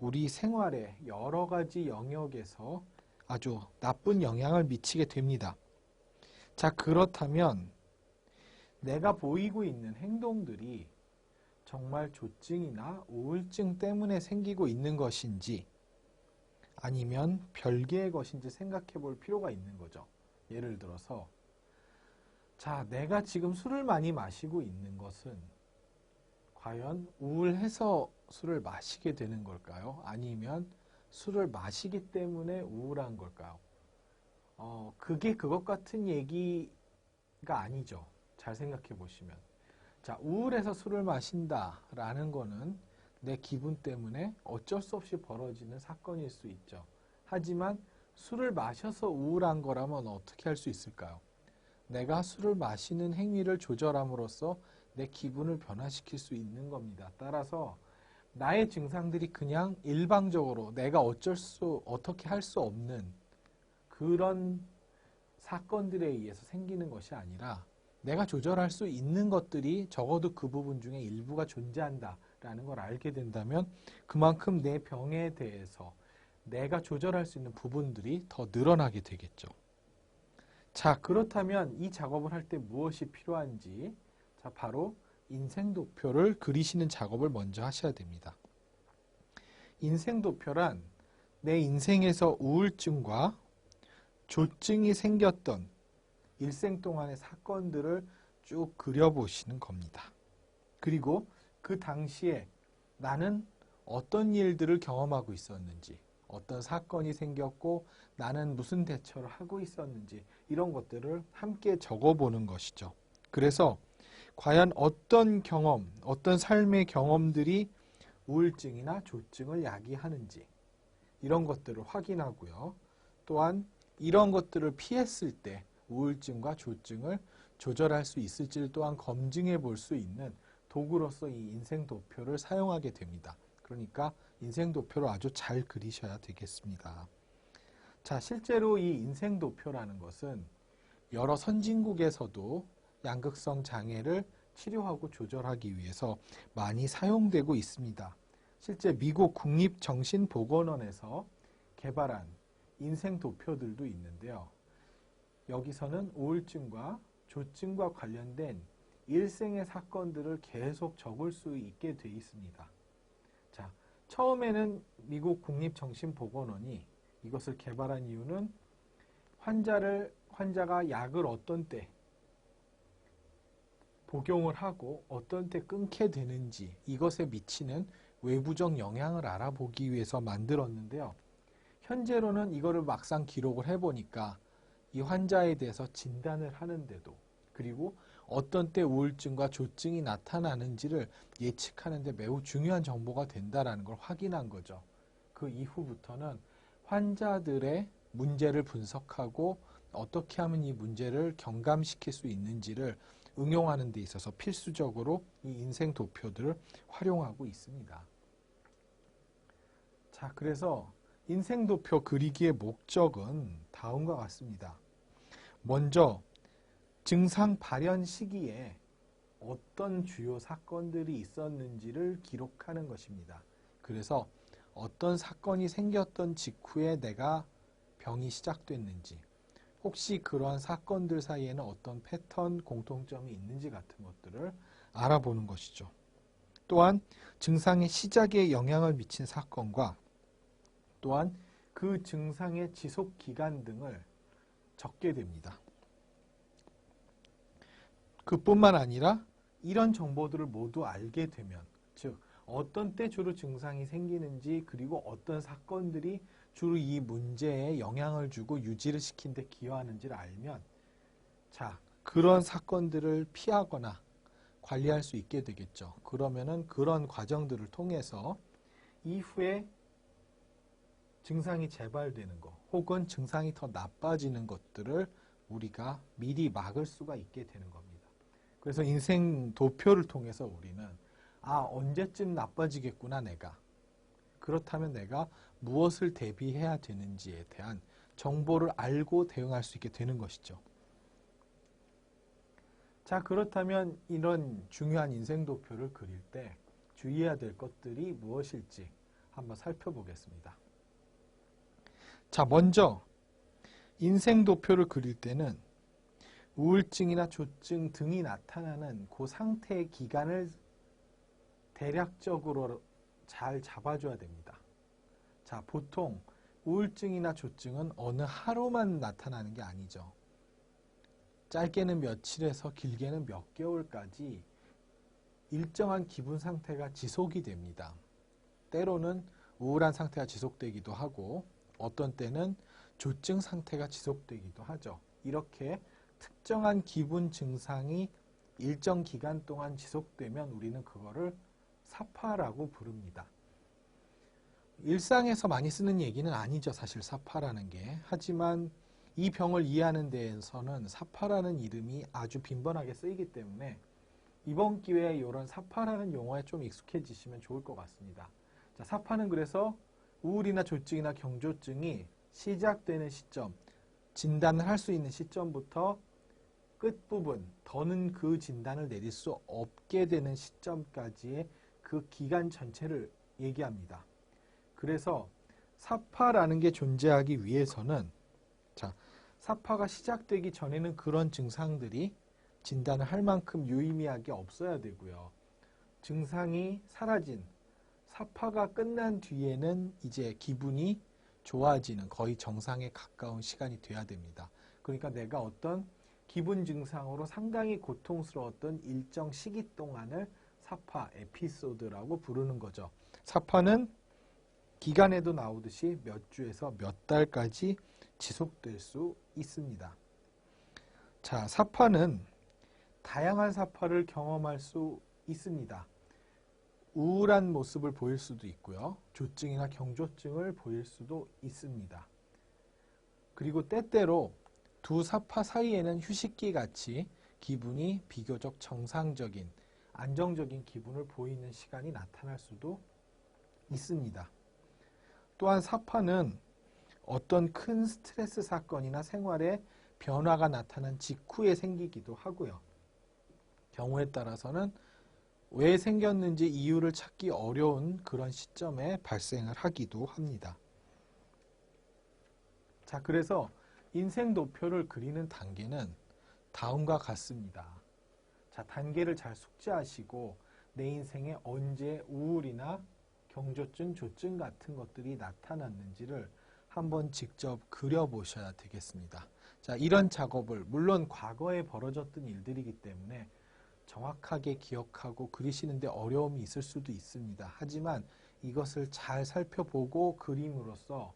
우리 생활의 여러 가지 영역에서 아주 나쁜 영향을 미치게 됩니다. 자, 그렇다면 내가 보이고 있는 행동들이 정말 조증이나 우울증 때문에 생기고 있는 것인지 아니면 별개의 것인지 생각해 볼 필요가 있는 거죠. 예를 들어서 자, 내가 지금 술을 많이 마시고 있는 것은 과연 우울해서 술을 마시게 되는 걸까요? 아니면 술을 마시기 때문에 우울한 걸까요? 그게 그것 같은 얘기가 아니죠. 잘 생각해 보시면. 자, 우울해서 술을 마신다라는 거는 내 기분 때문에 어쩔 수 없이 벌어지는 사건일 수 있죠. 하지만 술을 마셔서 우울한 거라면 어떻게 할 수 있을까요? 내가 술을 마시는 행위를 조절함으로써 내 기분을 변화시킬 수 있는 겁니다. 따라서 나의 증상들이 그냥 일방적으로 내가 어떻게 할 수 없는 그런 사건들에 의해서 생기는 것이 아니라 내가 조절할 수 있는 것들이 적어도 그 부분 중에 일부가 존재한다라는 걸 알게 된다면 그만큼 내 병에 대해서 내가 조절할 수 있는 부분들이 더 늘어나게 되겠죠. 자, 그렇다면 이 작업을 할 때 무엇이 필요한지, 자, 바로 인생도표를 그리시는 작업을 먼저 하셔야 됩니다. 인생도표란 내 인생에서 우울증과 조증이 생겼던 일생 동안의 사건들을 쭉 그려보시는 겁니다. 그리고 그 당시에 나는 어떤 일들을 경험하고 있었는지, 어떤 사건이 생겼고 나는 무슨 대처를 하고 있었는지 이런 것들을 함께 적어보는 것이죠. 그래서 과연 어떤 경험, 어떤 삶의 경험들이 우울증이나 조증을 야기하는지 이런 것들을 확인하고요. 또한 이런 것들을 피했을 때 우울증과 조증을 조절할 수 있을지를 또한 검증해 볼 수 있는 도구로서 이 인생도표를 사용하게 됩니다. 그러니까 인생도표를 아주 잘 그리셔야 되겠습니다. 자, 실제로 이 인생도표라는 것은 여러 선진국에서도 양극성 장애를 치료하고 조절하기 위해서 많이 사용되고 있습니다. 실제 미국 국립정신보건원에서 개발한 인생도표들도 있는데요. 여기서는 우울증과 조증과 관련된 일생의 사건들을 계속 적을 수 있게 돼 있습니다. 자, 처음에는 미국 국립정신보건원이 이것을 개발한 이유는 환자가 약을 어떤 때 복용을 하고 어떤 때 끊게 되는지 이것에 미치는 외부적 영향을 알아보기 위해서 만들었는데요. 현재로는 이거를 막상 기록을 해보니까 이 환자에 대해서 진단을 하는데도 그리고 어떤 때 우울증과 조증이 나타나는지를 예측하는 데 매우 중요한 정보가 된다는 걸 확인한 거죠. 그 이후부터는 환자들의 문제를 분석하고 어떻게 하면 이 문제를 경감시킬 수 있는지를 응용하는 데 있어서 필수적으로 이 인생 도표들을 활용하고 있습니다. 자, 그래서 인생 도표 그리기의 목적은 다음과 같습니다. 먼저 증상 발현 시기에 어떤 주요 사건들이 있었는지를 기록하는 것입니다. 그래서 어떤 사건이 생겼던 직후에 내가 병이 시작됐는지 혹시 그러한 사건들 사이에는 어떤 패턴, 공통점이 있는지 같은 것들을 알아보는 것이죠. 또한 증상의 시작에 영향을 미친 사건과 또한 그 증상의 지속 기간 등을 적게 됩니다. 그뿐만 아니라 이런 정보들을 모두 알게 되면, 즉 어떤 때 주로 증상이 생기는지 그리고 어떤 사건들이 주로 이 문제에 영향을 주고 유지를 시키는 데 기여하는지를 알면 자, 그런 사건들을 피하거나 관리할 수 있게 되겠죠. 그러면은 그런 과정들을 통해서 이후에 증상이 재발되는 것 혹은 증상이 더 나빠지는 것들을 우리가 미리 막을 수가 있게 되는 겁니다. 그래서 인생 도표를 통해서 우리는 언제쯤 나빠지겠구나 내가. 그렇다면 내가 무엇을 대비해야 되는지에 대한 정보를 알고 대응할 수 있게 되는 것이죠. 자, 그렇다면 이런 중요한 인생도표를 그릴 때 주의해야 될 것들이 무엇일지 한번 살펴보겠습니다. 자, 먼저 인생도표를 그릴 때는 우울증이나 조증 등이 나타나는 그 상태의 기간을 대략적으로 잘 잡아줘야 됩니다. 자, 보통 우울증이나 조증은 어느 하루만 나타나는 게 아니죠. 짧게는 며칠에서 길게는 몇 개월까지 일정한 기분 상태가 지속이 됩니다. 때로는 우울한 상태가 지속되기도 하고 어떤 때는 조증 상태가 지속되기도 하죠. 이렇게 특정한 기분 증상이 일정 기간 동안 지속되면 우리는 그거를 사파라고 부릅니다. 일상에서 많이 쓰는 얘기는 아니죠, 사실 사파라는 게. 하지만 이 병을 이해하는 데에서는 사파라는 이름이 아주 빈번하게 쓰이기 때문에 이번 기회에 이런 사파라는 용어에 좀 익숙해지시면 좋을 것 같습니다. 자, 사파는 그래서 우울이나 조증이나 경조증이 시작되는 시점, 진단을 할 수 있는 시점부터 끝부분, 더는 그 진단을 내릴 수 없게 되는 시점까지의 그 기간 전체를 얘기합니다. 그래서 사파라는 게 존재하기 위해서는 자, 사파가 시작되기 전에는 그런 증상들이 진단을 할 만큼 유의미하게 없어야 되고요. 증상이 사라진 사파가 끝난 뒤에는 이제 기분이 좋아지는 거의 정상에 가까운 시간이 돼야 됩니다. 그러니까 내가 어떤 기분 증상으로 상당히 고통스러웠던 일정 시기 동안을 사파, 에피소드라고 부르는 거죠. 사파는 기간에도 나오듯이 몇 주에서 몇 달까지 지속될 수 있습니다. 자, 사파는 다양한 사파를 경험할 수 있습니다. 우울한 모습을 보일 수도 있고요. 조증이나 경조증을 보일 수도 있습니다. 그리고 때때로 두 사파 사이에는 휴식기 같이 기분이 비교적 정상적인, 안정적인 기분을 보이는 시간이 나타날 수도 있습니다. 또한 사파는 어떤 큰 스트레스 사건이나 생활에 변화가 나타난 직후에 생기기도 하고요. 경우에 따라서는 왜 생겼는지 이유를 찾기 어려운 그런 시점에 발생을 하기도 합니다. 자, 그래서 인생도표를 그리는 단계는 다음과 같습니다. 자, 단계를 잘 숙지하시고 내 인생에 언제 우울이나 경조증, 조증 같은 것들이 나타났는지를 한번 직접 그려보셔야 되겠습니다. 자, 이런 작업을 물론 과거에 벌어졌던 일들이기 때문에 정확하게 기억하고 그리시는데 어려움이 있을 수도 있습니다. 하지만 이것을 잘 살펴보고 그림으로써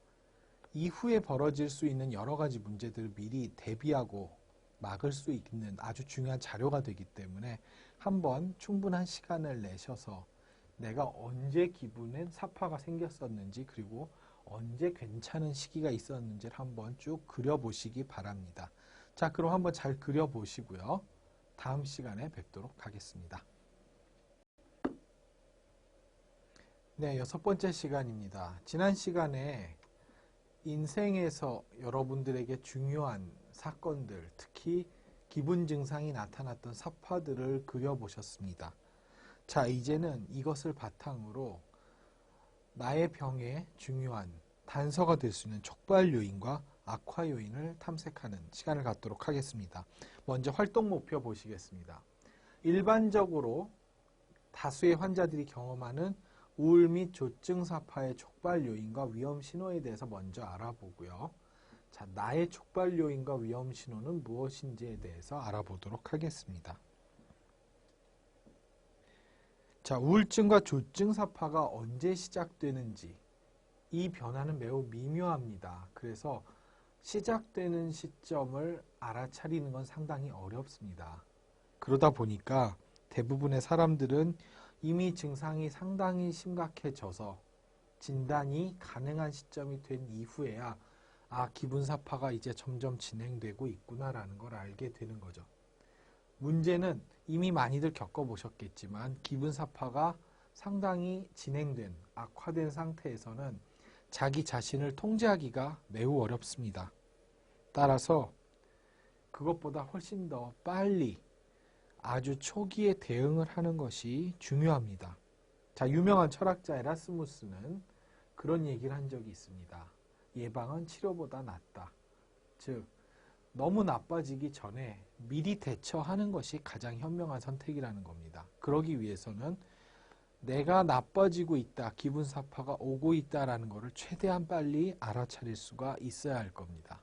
이후에 벌어질 수 있는 여러 가지 문제들을 미리 대비하고 막을 수 있는 아주 중요한 자료가 되기 때문에 한번 충분한 시간을 내셔서 내가 언제 기분엔 사파가 생겼었는지 그리고 언제 괜찮은 시기가 있었는지를 한번 쭉 그려보시기 바랍니다. 자, 그럼 한번 잘 그려보시고요. 다음 시간에 뵙도록 하겠습니다. 네, 6번째 시간입니다. 지난 시간에 인생에서 여러분들에게 중요한 사건들, 특히 기분 증상이 나타났던 사파들을 그려보셨습니다. 자, 이제는 이것을 바탕으로 나의 병에 중요한 단서가 될 수 있는 촉발 요인과 악화 요인을 탐색하는 시간을 갖도록 하겠습니다. 먼저 활동 목표 보시겠습니다. 일반적으로 다수의 환자들이 경험하는 우울 및 조증 사파의 촉발 요인과 위험 신호에 대해서 먼저 알아보고요. 자, 나의 촉발 요인과 위험 신호는 무엇인지에 대해서 알아보도록 하겠습니다. 자, 우울증과 조증 사파가 언제 시작되는지 이 변화는 매우 미묘합니다. 그래서 시작되는 시점을 알아차리는 건 상당히 어렵습니다. 그러다 보니까 대부분의 사람들은 이미 증상이 상당히 심각해져서 진단이 가능한 시점이 된 이후에야 기분 사파가 이제 점점 진행되고 있구나라는 걸 알게 되는 거죠. 문제는 이미 많이들 겪어보셨겠지만 기분 사파가 상당히 진행된, 악화된 상태에서는 자기 자신을 통제하기가 매우 어렵습니다. 따라서 그것보다 훨씬 더 빨리 아주 초기에 대응을 하는 것이 중요합니다. 자, 유명한 철학자 에라스무스는 그런 얘기를 한 적이 있습니다. 예방은 치료보다 낫다. 즉, 너무 나빠지기 전에 미리 대처하는 것이 가장 현명한 선택이라는 겁니다. 그러기 위해서는 내가 나빠지고 있다, 기분 사파가 오고 있다라는 것을 최대한 빨리 알아차릴 수가 있어야 할 겁니다.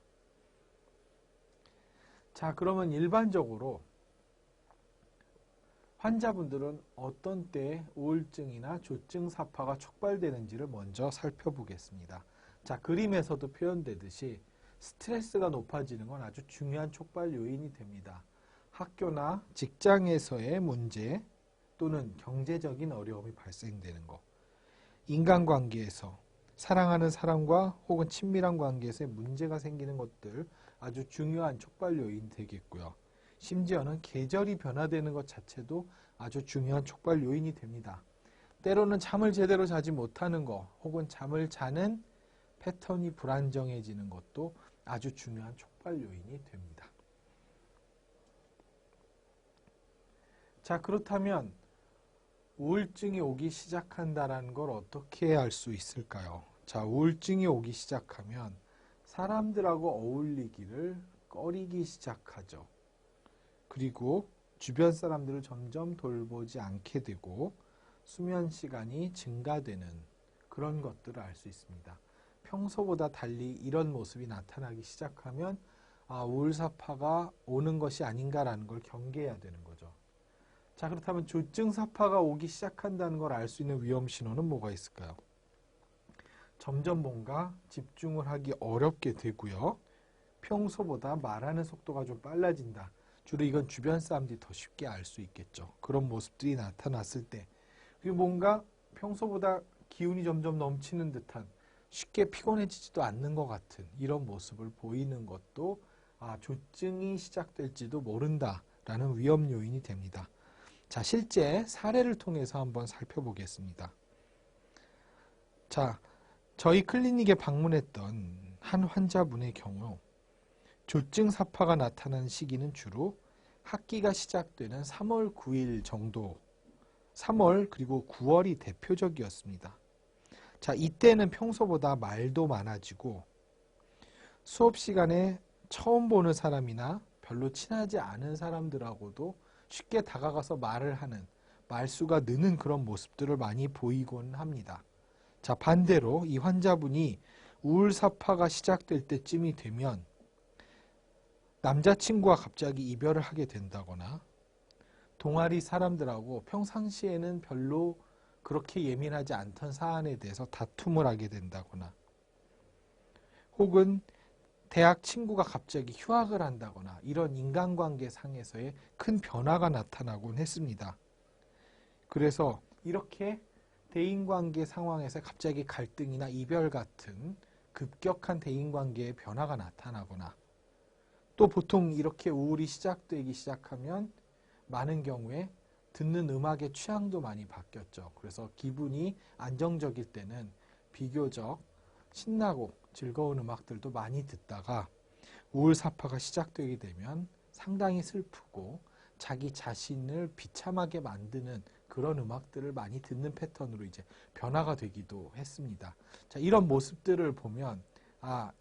자, 그러면 일반적으로 환자분들은 어떤 때 우울증이나 조증 사파가 촉발되는지를 먼저 살펴보겠습니다. 자, 그림에서도 표현되듯이 스트레스가 높아지는 건 아주 중요한 촉발 요인이 됩니다. 학교나 직장에서의 문제 또는 경제적인 어려움이 발생되는 것, 인간관계에서 사랑하는 사람과 혹은 친밀한 관계에서 문제가 생기는 것들 아주 중요한 촉발 요인이 되겠고요. 심지어는 계절이 변화되는 것 자체도 아주 중요한 촉발 요인이 됩니다. 때로는 잠을 제대로 자지 못하는 것 혹은 잠을 자는 패턴이 불안정해지는 것도 아주 중요한 촉발 요인이 됩니다. 자, 그렇다면 우울증이 오기 시작한다는 걸 어떻게 알 수 있을까요? 자, 우울증이 오기 시작하면 사람들하고 어울리기를 꺼리기 시작하죠. 그리고 주변 사람들을 점점 돌보지 않게 되고 수면 시간이 증가되는 그런 것들을 알 수 있습니다. 평소보다 달리 이런 모습이 나타나기 시작하면 우울사파가 오는 것이 아닌가라는 걸 경계해야 되는 거죠. 자, 그렇다면 조증사파가 오기 시작한다는 걸 알 수 있는 위험 신호는 뭐가 있을까요? 점점 뭔가 집중을 하기 어렵게 되고요. 평소보다 말하는 속도가 좀 빨라진다. 주로 이건 주변 사람들이 더 쉽게 알 수 있겠죠. 그런 모습들이 나타났을 때. 그리고 뭔가 평소보다 기운이 점점 넘치는 듯한 쉽게 피곤해지지도 않는 것 같은 이런 모습을 보이는 것도 조증이 시작될지도 모른다라는 위험 요인이 됩니다. 자, 실제 사례를 통해서 한번 살펴보겠습니다. 자, 저희 클리닉에 방문했던 한 환자분의 경우 조증 사파가 나타나는 시기는 주로 학기가 시작되는 3월 9일 정도, 3월 그리고 9월이 대표적이었습니다. 자, 이때는 평소보다 말도 많아지고 수업 시간에 처음 보는 사람이나 별로 친하지 않은 사람들하고도 쉽게 다가가서 말을 하는, 말수가 느는 그런 모습들을 많이 보이곤 합니다. 자, 반대로 이 환자분이 우울사파가 시작될 때쯤이 되면 남자친구와 갑자기 이별을 하게 된다거나 동아리 사람들하고 평상시에는 별로 그렇게 예민하지 않던 사안에 대해서 다툼을 하게 된다거나 혹은 대학 친구가 갑자기 휴학을 한다거나 이런 인간관계 상에서의 큰 변화가 나타나곤 했습니다. 그래서 이렇게 대인관계 상황에서 갑자기 갈등이나 이별 같은 급격한 대인관계의 변화가 나타나거나 또 보통 이렇게 우울이 시작되기 시작하면 많은 경우에 듣는 음악의 취향도 많이 바뀌었죠. 그래서 기분이 안정적일 때는 비교적 신나고 즐거운 음악들도 많이 듣다가 우울사파가 시작되게 되면 상당히 슬프고 자기 자신을 비참하게 만드는 그런 음악들을 많이 듣는 패턴으로 이제 변화가 되기도 했습니다. 자, 이런 모습들을 보면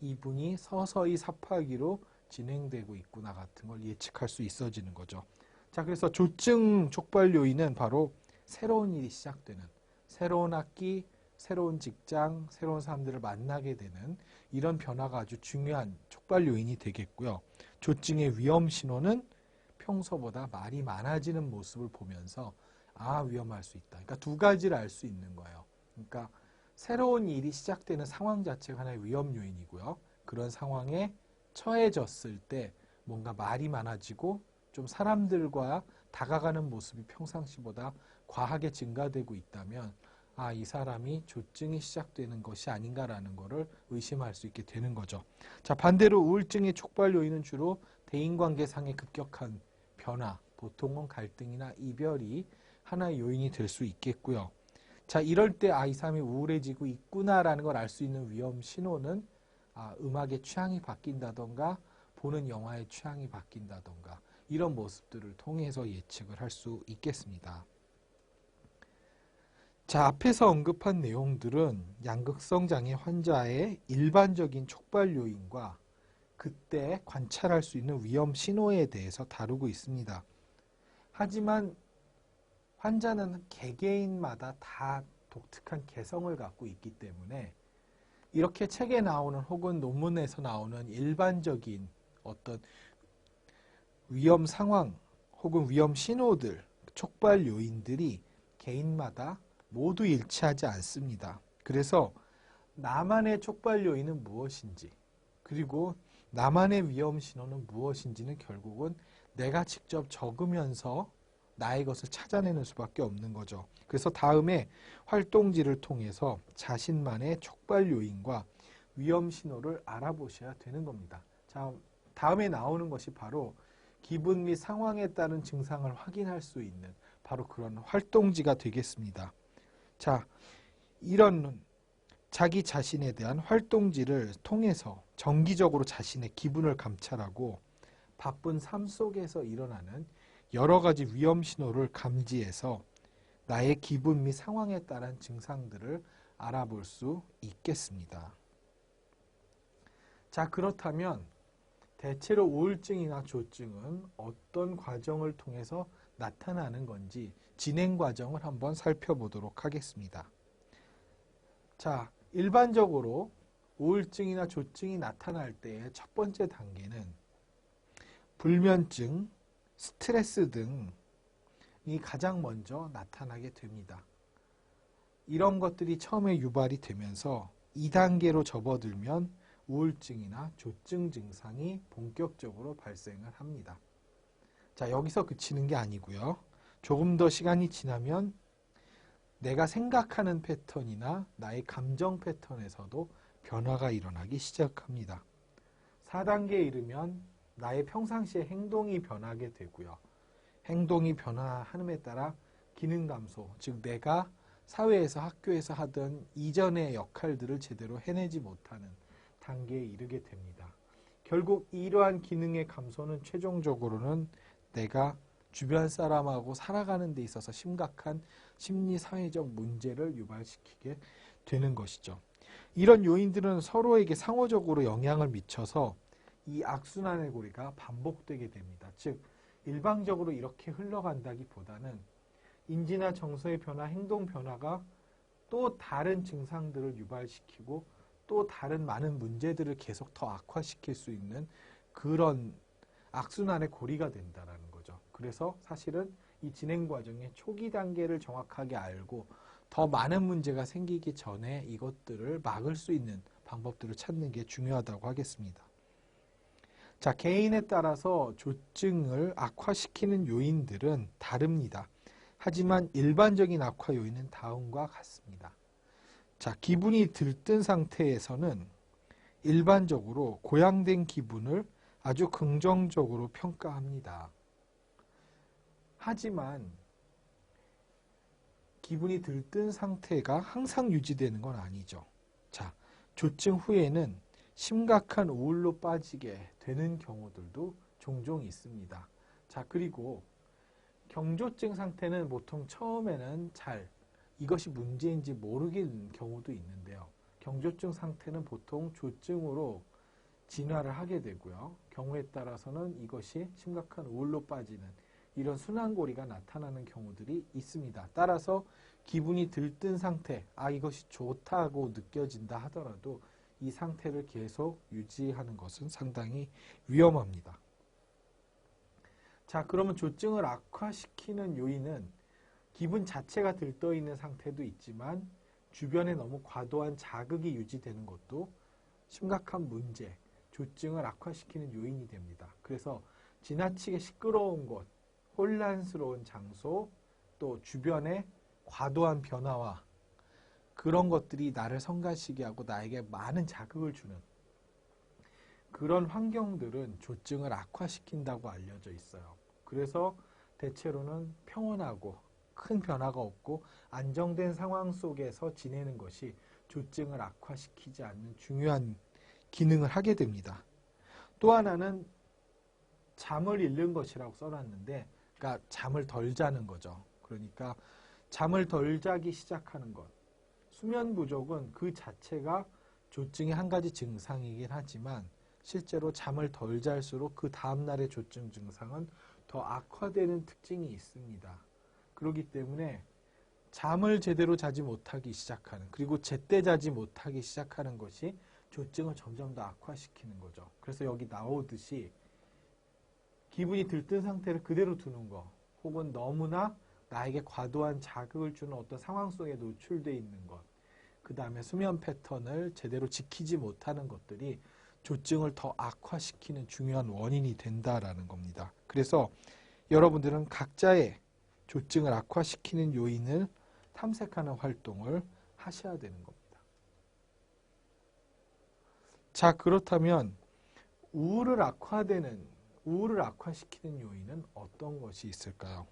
이분이 서서히 사파기로 진행되고 있구나 같은 걸 예측할 수 있어지는 거죠. 자, 그래서 조증 촉발 요인은 바로 새로운 일이 시작되는, 새로운 학기, 새로운 직장, 새로운 사람들을 만나게 되는 이런 변화가 아주 중요한 촉발 요인이 되겠고요. 조증의 위험 신호는 평소보다 말이 많아지는 모습을 보면서 위험할 수 있다. 그러니까 두 가지를 알 수 있는 거예요. 그러니까 새로운 일이 시작되는 상황 자체가 하나의 위험 요인이고요. 그런 상황에 처해졌을 때 뭔가 말이 많아지고 좀 사람들과 다가가는 모습이 평상시보다 과하게 증가되고 있다면 이 사람이 조증이 시작되는 것이 아닌가라는 것을 의심할 수 있게 되는 거죠. 자, 반대로 우울증의 촉발 요인은 주로 대인관계상의 급격한 변화, 보통은 갈등이나 이별이 하나의 요인이 될 수 있겠고요. 자, 이럴 때 이 사람이 우울해지고 있구나라는 걸 알 수 있는 위험 신호는 음악의 취향이 바뀐다던가 보는 영화의 취향이 바뀐다던가 이런 모습들을 통해서 예측을 할 수 있겠습니다. 자, 앞에서 언급한 내용들은 양극성 장애 환자의 일반적인 촉발 요인과 그때 관찰할 수 있는 위험 신호에 대해서 다루고 있습니다. 하지만 환자는 개개인마다 다 독특한 개성을 갖고 있기 때문에 이렇게 책에 나오는 혹은 논문에서 나오는 일반적인 어떤 위험 상황 혹은 위험 신호들, 촉발 요인들이 개인마다 모두 일치하지 않습니다. 그래서 나만의 촉발 요인은 무엇인지 그리고 나만의 위험 신호는 무엇인지는 결국은 내가 직접 적으면서 나의 것을 찾아내는 수밖에 없는 거죠. 그래서 다음에 활동지를 통해서 자신만의 촉발 요인과 위험 신호를 알아보셔야 되는 겁니다. 자, 다음에 나오는 것이 바로 기분 및 상황에 따른 증상을 확인할 수 있는 바로 그런 활동지가 되겠습니다. 자, 이런 자기 자신에 대한 활동지를 통해서 정기적으로 자신의 기분을 감찰하고 바쁜 삶 속에서 일어나는 여러 가지 위험 신호를 감지해서 나의 기분 및 상황에 따른 증상들을 알아볼 수 있겠습니다. 자, 그렇다면 대체로 우울증이나 조증은 어떤 과정을 통해서 나타나는 건지 진행 과정을 한번 살펴보도록 하겠습니다. 자, 일반적으로 우울증이나 조증이 나타날 때의 첫 번째 단계는 불면증, 스트레스 등이 가장 먼저 나타나게 됩니다. 이런 것들이 처음에 유발이 되면서 2단계로 접어들면 우울증이나 조증 증상이 본격적으로 발생을 합니다. 자, 여기서 그치는 게 아니고요. 조금 더 시간이 지나면 내가 생각하는 패턴이나 나의 감정 패턴에서도 변화가 일어나기 시작합니다. 4단계에 이르면 나의 평상시의 행동이 변하게 되고요. 행동이 변화함에 따라 기능 감소, 즉 내가 사회에서 학교에서 하던 이전의 역할들을 제대로 해내지 못하는 단계에 이르게 됩니다. 결국 이러한 기능의 감소는 최종적으로는 내가 주변 사람하고 살아가는 데 있어서 심각한 심리 사회적 문제를 유발시키게 되는 것이죠. 이런 요인들은 서로에게 상호적으로 영향을 미쳐서 이 악순환의 고리가 반복되게 됩니다. 즉 일방적으로 이렇게 흘러간다기보다는 인지나 정서의 변화, 행동 변화가 또 다른 증상들을 유발시키고 또 다른 많은 문제들을 계속 더 악화시킬 수 있는 그런 악순환의 고리가 된다는 거죠. 그래서 사실은 이 진행 과정의 초기 단계를 정확하게 알고 더 많은 문제가 생기기 전에 이것들을 막을 수 있는 방법들을 찾는 게 중요하다고 하겠습니다. 자, 개인에 따라서 조증을 악화시키는 요인들은 다릅니다. 하지만 일반적인 악화 요인은 다음과 같습니다. 자, 기분이 들뜬 상태에서는 일반적으로 고양된 기분을 아주 긍정적으로 평가합니다. 하지만 기분이 들뜬 상태가 항상 유지되는 건 아니죠. 자, 조증 후에는 심각한 우울로 빠지게 되는 경우들도 종종 있습니다. 자, 그리고 경조증 상태는 보통 처음에는 잘 이것이 문제인지 모르는 경우도 있는데요. 경조증 상태는 보통 조증으로 진화를 하게 되고요. 경우에 따라서는 이것이 심각한 우울로 빠지는 이런 순환고리가 나타나는 경우들이 있습니다. 따라서 기분이 들뜬 상태, 이것이 좋다고 느껴진다 하더라도 이 상태를 계속 유지하는 것은 상당히 위험합니다. 자, 그러면 조증을 악화시키는 요인은 기분 자체가 들떠있는 상태도 있지만 주변에 너무 과도한 자극이 유지되는 것도 심각한 문제, 조증을 악화시키는 요인이 됩니다. 그래서 지나치게 시끄러운 곳, 혼란스러운 장소, 또 주변의 과도한 변화와 그런 것들이 나를 성가시게 하고 나에게 많은 자극을 주는 그런 환경들은 조증을 악화시킨다고 알려져 있어요. 그래서 대체로는 평온하고 큰 변화가 없고 안정된 상황 속에서 지내는 것이 조증을 악화시키지 않는 중요한 기능을 하게 됩니다. 또 하나는 잠을 잃는 것이라고 써놨는데, 그러니까 잠을 덜 자는 거죠. 그러니까 잠을 덜 자기 시작하는 것. 수면 부족은 그 자체가 조증의 한 가지 증상이긴 하지만 실제로 잠을 덜 잘수록 그 다음날의 조증 증상은 더 악화되는 특징이 있습니다. 그렇기 때문에 잠을 제대로 자지 못하기 시작하는, 그리고 제때 자지 못하기 시작하는 것이 조증을 점점 더 악화시키는 거죠. 그래서 여기 나오듯이 기분이 들뜬 상태를 그대로 두는 거, 혹은 너무나 나에게 과도한 자극을 주는 어떤 상황 속에 노출되어 있는 것, 그 다음에 수면 패턴을 제대로 지키지 못하는 것들이 조증을 더 악화시키는 중요한 원인이 된다라는 겁니다. 그래서 여러분들은 각자의 조증을 악화시키는 요인을 탐색하는 활동을 하셔야 되는 겁니다. 자, 그렇다면 우울을 악화시키는 요인은 어떤 것이 있을까요?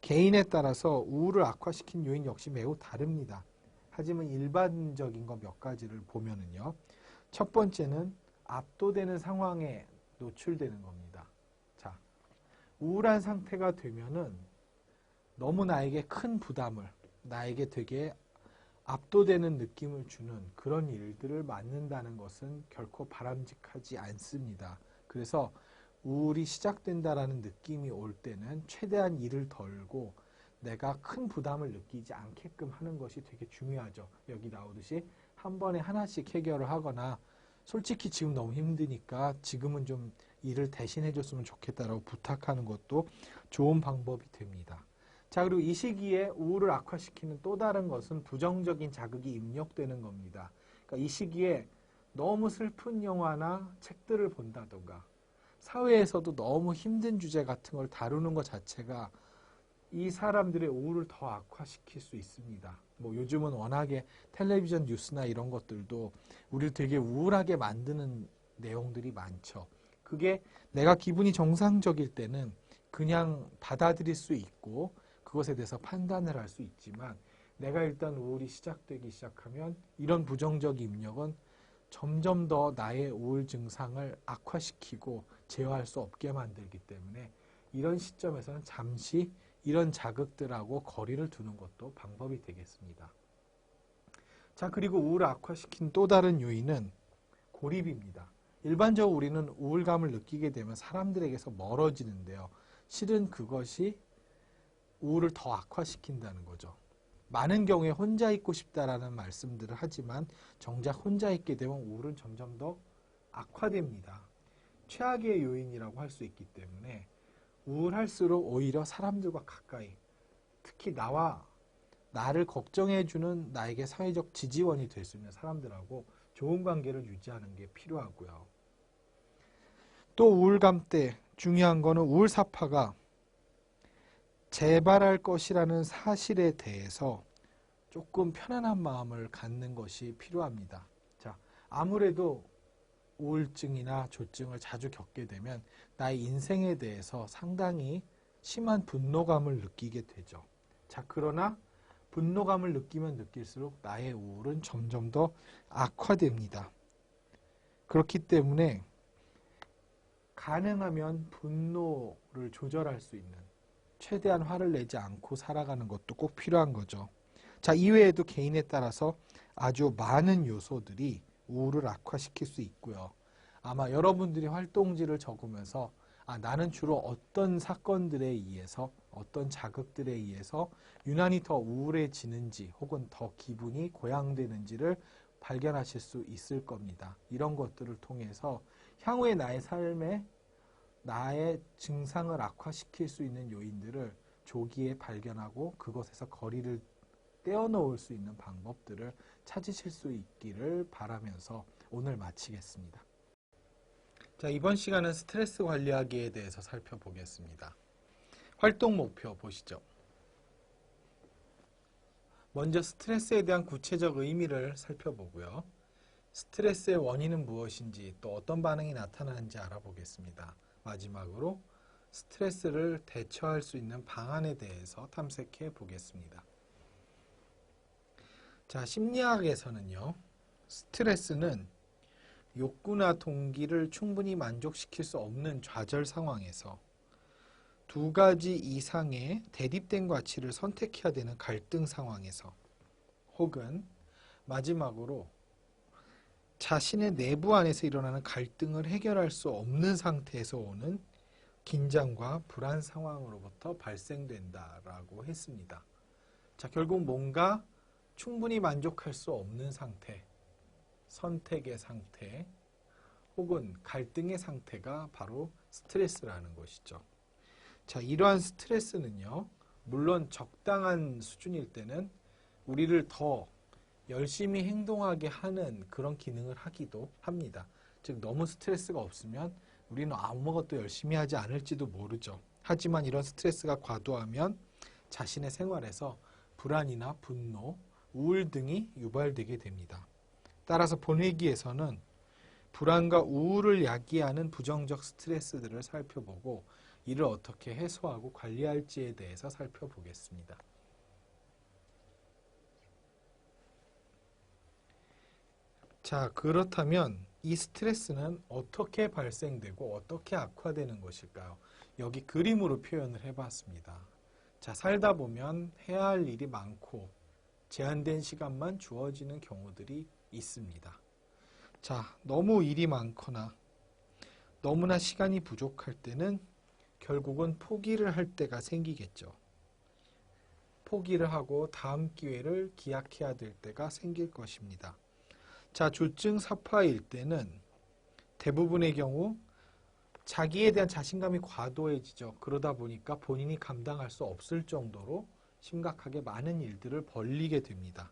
개인에 따라서 우울을 악화시키는 요인 역시 매우 다릅니다. 하지만 일반적인 거 몇 가지를 보면은요. 첫 번째는 압도되는 상황에 노출되는 겁니다. 자, 우울한 상태가 되면은 너무 나에게 큰 부담을, 나에게 되게 압도되는 느낌을 주는 그런 일들을 맡는다는 것은 결코 바람직하지 않습니다. 그래서 우울이 시작된다라는 느낌이 올 때는 최대한 일을 덜고 내가 큰 부담을 느끼지 않게끔 하는 것이 되게 중요하죠. 여기 나오듯이 한 번에 하나씩 해결을 하거나, 솔직히 지금 너무 힘드니까 지금은 좀 일을 대신해 줬으면 좋겠다라고 부탁하는 것도 좋은 방법이 됩니다. 자, 그리고 이 시기에 우울을 악화시키는 또 다른 것은 부정적인 자극이 입력되는 겁니다. 그러니까 이 시기에 너무 슬픈 영화나 책들을 본다던가, 사회에서도 너무 힘든 주제 같은 걸 다루는 것 자체가 이 사람들의 우울을 더 악화시킬 수 있습니다. 뭐 요즘은 워낙에 텔레비전 뉴스나 이런 것들도 우리를 되게 우울하게 만드는 내용들이 많죠. 그게 내가 기분이 정상적일 때는 그냥 받아들일 수 있고 그것에 대해서 판단을 할 수 있지만, 내가 일단 우울이 시작되기 시작하면 이런 부정적 입력은 점점 더 나의 우울 증상을 악화시키고 제어할 수 없게 만들기 때문에 이런 시점에서는 잠시 이런 자극들하고 거리를 두는 것도 방법이 되겠습니다. 자, 그리고 우울을 악화시킨 또 다른 요인은 고립입니다. 일반적으로 우리는 우울감을 느끼게 되면 사람들에게서 멀어지는데요. 실은 그것이 우울을 더 악화시킨다는 거죠. 많은 경우에 혼자 있고 싶다라는 말씀들을 하지만 정작 혼자 있게 되면 우울은 점점 더 악화됩니다. 최악의 요인이라고 할 수 있기 때문에 우울할수록 오히려 사람들과 가까이, 특히 나를 걱정해주는 나에게 사회적 지지원이 될 수 있는 사람들하고 좋은 관계를 유지하는 게 필요하고요. 또 우울감 때 중요한 거는 우울사파가 재발할 것이라는 사실에 대해서 조금 편안한 마음을 갖는 것이 필요합니다. 자, 아무래도 우울증이나 조증을 자주 겪게 되면 나의 인생에 대해서 상당히 심한 분노감을 느끼게 되죠. 자, 그러나 분노감을 느끼면 느낄수록 나의 우울은 점점 더 악화됩니다. 그렇기 때문에 가능하면 분노를 조절할 수 있는, 최대한 화를 내지 않고 살아가는 것도 꼭 필요한 거죠. 자, 이외에도 개인에 따라서 아주 많은 요소들이 우울을 악화시킬 수 있고요. 아마 여러분들이 활동지를 적으면서 나는 주로 어떤 사건들에 의해서, 어떤 자극들에 의해서 유난히 더 우울해지는지 혹은 더 기분이 고양되는지를 발견하실 수 있을 겁니다. 이런 것들을 통해서 향후의 나의 삶에 나의 증상을 악화시킬 수 있는 요인들을 조기에 발견하고 그것에서 거리를 떼어놓을 수 있는 방법들을 찾으실 수 있기를 바라면서 오늘 마치겠습니다. 자, 이번 시간은 스트레스 관리하기에 대해서 살펴보겠습니다. 활동 목표 보시죠. 먼저 스트레스에 대한 구체적 의미를 살펴보고요. 스트레스의 원인은 무엇인지, 또 어떤 반응이 나타나는지 알아보겠습니다. 마지막으로 스트레스를 대처할 수 있는 방안에 대해서 탐색해 보겠습니다. 자, 심리학에서는요, 스트레스는 욕구나 동기를 충분히 만족시킬 수 없는 좌절 상황에서 두 가지 이상의 대립된 가치를 선택해야 되는 갈등 상황에서 혹은 마지막으로 자신의 내부 안에서 일어나는 갈등을 해결할 수 없는 상태에서 오는 긴장과 불안 상황으로부터 발생된다라고 했습니다. 자, 결국 뭔가 충분히 만족할 수 없는 상태, 선택의 상태, 혹은 갈등의 상태가 바로 스트레스라는 것이죠. 자, 이러한 스트레스는요, 물론 적당한 수준일 때는 우리를 더 열심히 행동하게 하는 그런 기능을 하기도 합니다. 즉, 너무 스트레스가 없으면 우리는 아무것도 열심히 하지 않을지도 모르죠. 하지만 이런 스트레스가 과도하면 자신의 생활에서 불안이나 분노, 우울 등이 유발되게 됩니다. 따라서 본회기에서는 불안과 우울을 야기하는 부정적 스트레스들을 살펴보고 이를 어떻게 해소하고 관리할지에 대해서 살펴보겠습니다. 자, 그렇다면 이 스트레스는 어떻게 발생되고 어떻게 악화되는 것일까요? 여기 그림으로 표현을 해봤습니다. 자, 살다 보면 해야 할 일이 많고 제한된 시간만 주어지는 경우들이 있습니다. 자, 너무 일이 많거나 너무나 시간이 부족할 때는 결국은 포기를 할 때가 생기겠죠. 포기를 하고 다음 기회를 기약해야 될 때가 생길 것입니다. 자, 조증 사파일 때는 대부분의 경우 자기에 대한 자신감이 과도해지죠. 그러다 보니까 본인이 감당할 수 없을 정도로 심각하게 많은 일들을 벌리게 됩니다.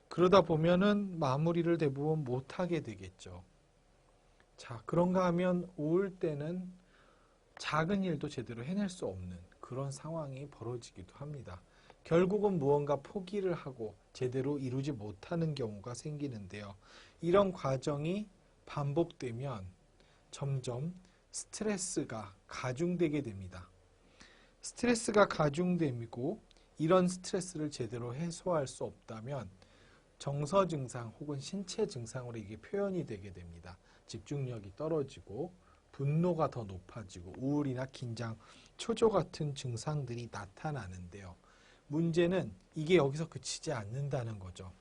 그러다 보면은 마무리를 대부분 못하게 되겠죠. 자, 그런가 하면 우울 때는 작은 일도 제대로 해낼 수 없는 그런 상황이 벌어지기도 합니다. 결국은 무언가 포기를 하고 제대로 이루지 못하는 경우가 생기는데요. 이런 과정이 반복되면 점점 스트레스가 가중되게 됩니다. 스트레스가 가중되고 이런 스트레스를 제대로 해소할 수 없다면 정서 증상 혹은 신체 증상으로 이게 표현이 되게 됩니다. 집중력이 떨어지고 분노가 더 높아지고 우울이나 긴장, 초조 같은 증상들이 나타나는데요. 문제는 이게 여기서 그치지 않는다는 거죠.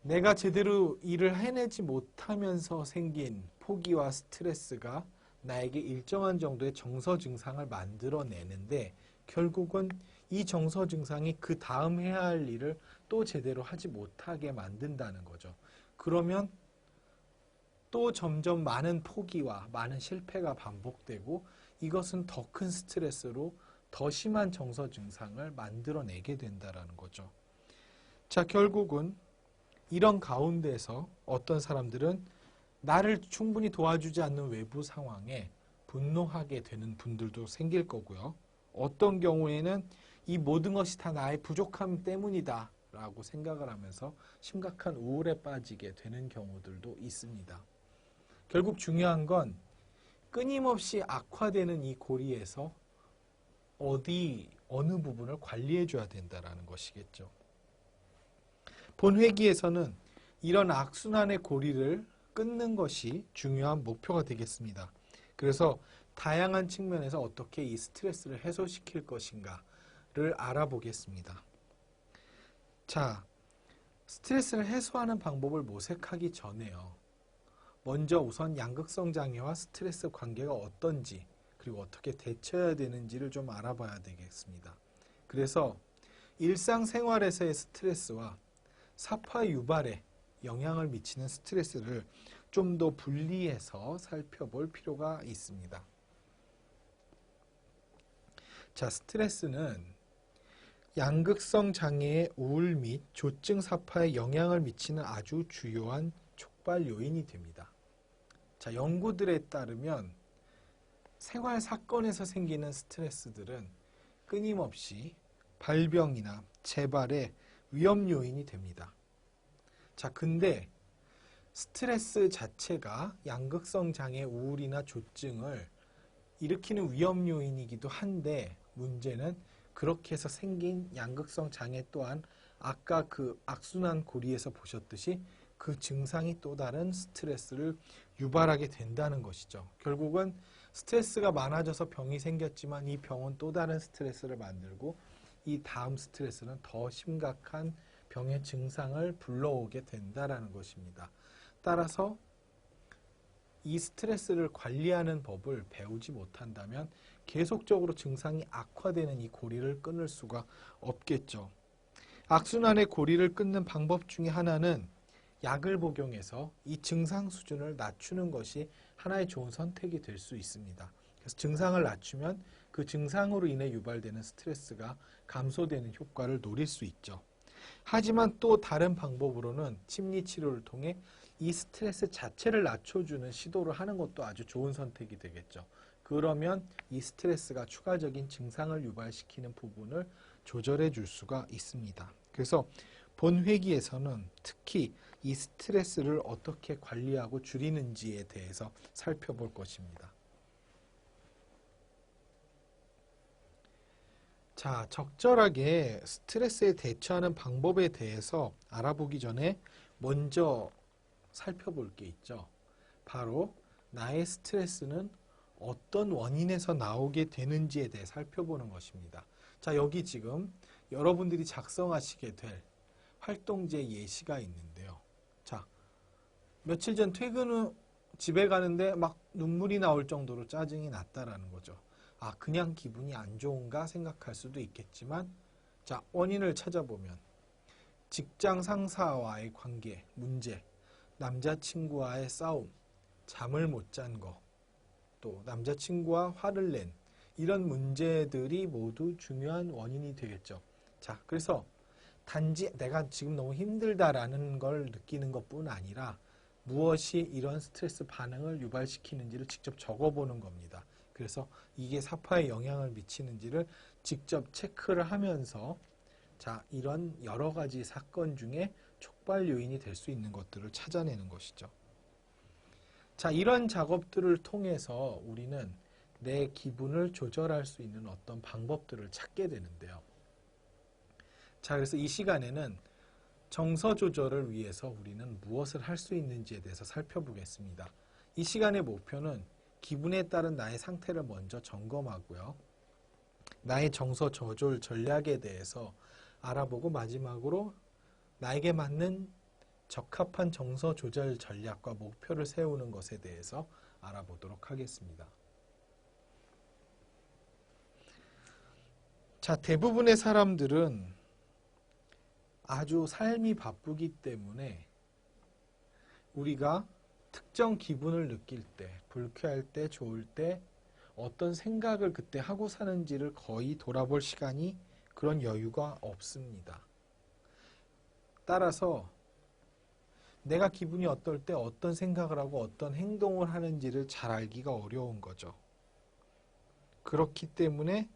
내가 제대로 일을 해내지 못하면서 생긴 포기와 스트레스가 나에게 일정한 정도의 정서 증상을 만들어내는데 결국은 이 정서 증상이 그 다음 해야 할 일을 또 제대로 하지 못하게 만든다는 거죠. 그러면 또 점점 많은 포기와 많은 실패가 반복되고 이것은 더 큰 스트레스로 더 심한 정서 증상을 만들어내게 된다는 거죠. 자, 결국은 이런 가운데서 어떤 사람들은 나를 충분히 도와주지 않는 외부 상황에 분노하게 되는 분들도 생길 거고요. 어떤 경우에는 이 모든 것이 다 나의 부족함 때문이다 라고 생각을 하면서 심각한 우울에 빠지게 되는 경우들도 있습니다. 결국 중요한 건 끊임없이 악화되는 이 고리에서 어느 부분을 관리해 줘야 된다는 것이겠죠. 본 회기에서는 이런 악순환의 고리를 끊는 것이 중요한 목표가 되겠습니다. 그래서 다양한 측면에서 어떻게 이 스트레스를 해소시킬 것인가를 알아보겠습니다. 자, 스트레스를 해소하는 방법을 모색하기 전에요. 먼저 우선 양극성 장애와 스트레스 관계가 어떤지 그리고 어떻게 대처해야 되는지를 좀 알아봐야 되겠습니다. 그래서 일상생활에서의 스트레스와 사파 유발에 영향을 미치는 스트레스를 좀 더 분리해서 살펴볼 필요가 있습니다. 자, 스트레스는 양극성 장애의 우울 및 조증 사파에 영향을 미치는 아주 주요한 촉발 요인이 됩니다. 자, 연구들에 따르면 생활 사건에서 생기는 스트레스들은 끊임없이 발병이나 재발의 위험 요인이 됩니다. 자, 근데 스트레스 자체가 양극성 장애 우울이나 조증을 일으키는 위험 요인이기도 한데 문제는 그렇게 해서 생긴 양극성 장애 또한 아까 그 악순환 고리에서 보셨듯이 그 증상이 또 다른 스트레스를 유발하게 된다는 것이죠. 결국은 스트레스가 많아져서 병이 생겼지만 이 병은 또 다른 스트레스를 만들고 이 다음 스트레스는 더 심각한 병의 증상을 불러오게 된다는 것입니다. 따라서 이 스트레스를 관리하는 법을 배우지 못한다면 계속적으로 증상이 악화되는 이 고리를 끊을 수가 없겠죠. 악순환의 고리를 끊는 방법 중에 하나는 약을 복용해서 이 증상 수준을 낮추는 것이 하나의 좋은 선택이 될 수 있습니다. 그래서 증상을 낮추면 그 증상으로 인해 유발되는 스트레스가 감소되는 효과를 노릴 수 있죠. 하지만 또 다른 방법으로는 심리치료를 통해 이 스트레스 자체를 낮춰주는 시도를 하는 것도 아주 좋은 선택이 되겠죠. 그러면 이 스트레스가 추가적인 증상을 유발시키는 부분을 조절해 줄 수가 있습니다. 그래서 본 회기에서는 특히 이 스트레스를 어떻게 관리하고 줄이는지에 대해서 살펴볼 것입니다. 자, 적절하게 스트레스에 대처하는 방법에 대해서 알아보기 전에 먼저 살펴볼 게 있죠. 바로 나의 스트레스는 어떤 원인에서 나오게 되는지에 대해 살펴보는 것입니다. 자, 여기 지금 여러분들이 작성하시게 될 활동제 예시가 있는데요. 자, 며칠 전 퇴근 후 집에 가는데 막 눈물이 나올 정도로 짜증이 났다라는 거죠. 아, 그냥 기분이 안 좋은가 생각할 수도 있겠지만, 자, 원인을 찾아보면 직장 상사와의 관계, 문제, 남자친구와의 싸움, 잠을 못 잔 거, 또 남자친구와 화를 낸 이런 문제들이 모두 중요한 원인이 되겠죠. 자, 그래서 단지 내가 지금 너무 힘들다라는 걸 느끼는 것뿐 아니라 무엇이 이런 스트레스 반응을 유발시키는지를 직접 적어보는 겁니다. 그래서 이게 사파에 영향을 미치는지를 직접 체크를 하면서 자, 이런 여러 가지 사건 중에 촉발 요인이 될 수 있는 것들을 찾아내는 것이죠. 자, 이런 작업들을 통해서 우리는 내 기분을 조절할 수 있는 어떤 방법들을 찾게 되는데요. 자, 그래서 이 시간에는 정서 조절을 위해서 우리는 무엇을 할 수 있는지에 대해서 살펴보겠습니다. 이 시간의 목표는 기분에 따른 나의 상태를 먼저 점검하고요. 나의 정서 조절 전략에 대해서 알아보고 마지막으로 나에게 맞는 적합한 정서 조절 전략과 목표를 세우는 것에 대해서 알아보도록 하겠습니다. 자, 대부분의 사람들은 아주 삶이 바쁘기 때문에 우리가 특정 기분을 느낄 때, 불쾌할 때, 좋을 때 어떤 생각을 그때 하고 사는지를 거의 돌아볼 시간이 그런 여유가 없습니다. 따라서 내가 기분이 어떨 때 어떤 생각을 하고 어떤 행동을 하는지를 잘 알기가 어려운 거죠. 그렇기 때문에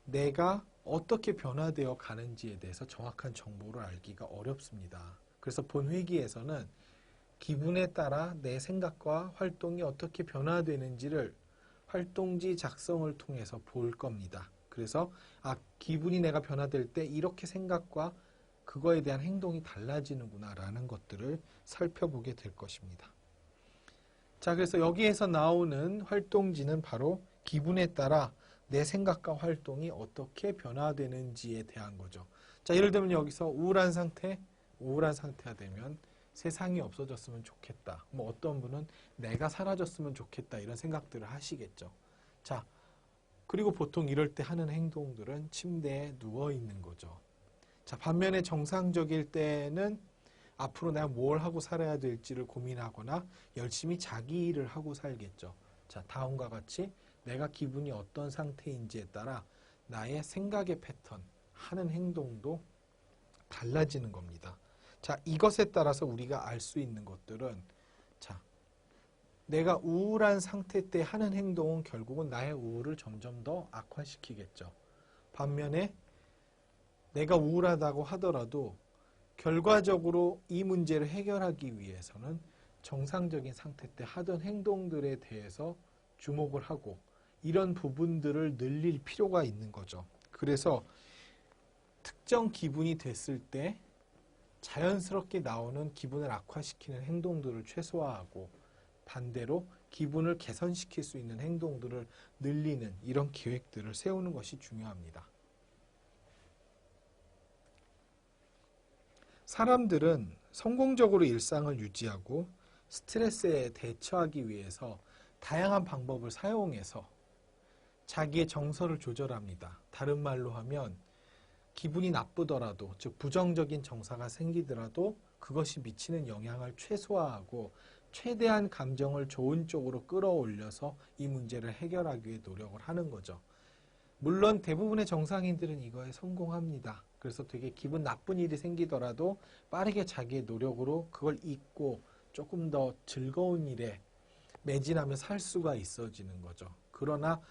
내가 어떻게 변화되어 가는지에 대해서 정확한 정보를 알기가 어렵습니다. 그래서 본 회기에서는 기분에 따라 내 생각과 활동이 어떻게 변화되는지를 활동지 작성을 통해서 볼 겁니다. 그래서 기분이 내가 변화될 때 이렇게 생각과 그거에 대한 행동이 달라지는구나 라는 것들을 살펴보게 될 것입니다. 자, 그래서 여기에서 나오는 활동지는 바로 기분에 따라 내 생각과 활동이 어떻게 변화되는지에 대한 거죠. 자, 예를 들면 여기서 우울한 상태가 되면 세상이 없어졌으면 좋겠다. 뭐 어떤 분은 내가 사라졌으면 좋겠다 이런 생각들을 하시겠죠. 자, 그리고 보통 이럴 때 하는 행동들은 침대에 누워 있는 거죠. 자, 반면에 정상적일 때는 앞으로 내가 뭘 하고 살아야 될지를 고민하거나 열심히 자기 일을 하고 살겠죠. 자, 다음과 같이 내가 기분이 어떤 상태인지에 따라 나의 생각의 패턴, 하는 행동도 달라지는 겁니다. 자, 이것에 따라서 우리가 알 수 있는 것들은 자, 내가 우울한 상태 때 하는 행동은 결국은 나의 우울을 점점 더 악화시키겠죠. 반면에 내가 우울하다고 하더라도 결과적으로 이 문제를 해결하기 위해서는 정상적인 상태 때 하던 행동들에 대해서 주목을 하고 이런 부분들을 늘릴 필요가 있는 거죠. 그래서 특정 기분이 됐을 때 자연스럽게 나오는 기분을 악화시키는 행동들을 최소화하고 반대로 기분을 개선시킬 수 있는 행동들을 늘리는 이런 계획들을 세우는 것이 중요합니다. 사람들은 성공적으로 일상을 유지하고 스트레스에 대처하기 위해서 다양한 방법을 사용해서 자기의 정서를 조절합니다. 다른 말로 하면 기분이 나쁘더라도, 즉 부정적인 정서가 생기더라도 그것이 미치는 영향을 최소화하고 최대한 감정을 좋은 쪽으로 끌어올려서 이 문제를 해결하기 위해 노력을 하는 거죠. 물론 대부분의 정상인들은 이거에 성공합니다. 그래서 되게 기분 나쁜 일이 생기더라도 빠르게 자기의 노력으로 그걸 잊고 조금 더 즐거운 일에 매진하며 살 수가 있어지는 거죠. 그러나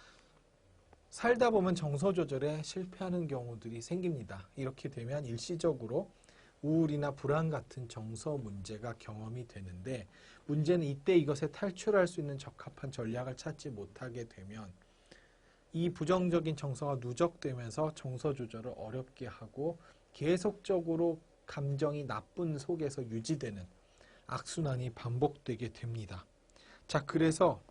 살다 보면 정서 조절에 실패하는 경우들이 생깁니다. 이렇게 되면 일시적으로 우울이나 불안 같은 정서 문제가 경험이 되는데 문제는 이때 이것에 탈출할 수 있는 적합한 전략을 찾지 못하게 되면 이 부정적인 정서가 누적되면서 정서 조절을 어렵게 하고 계속적으로 감정이 나쁜 속에서 유지되는 악순환이 반복되게 됩니다. 자, 그래서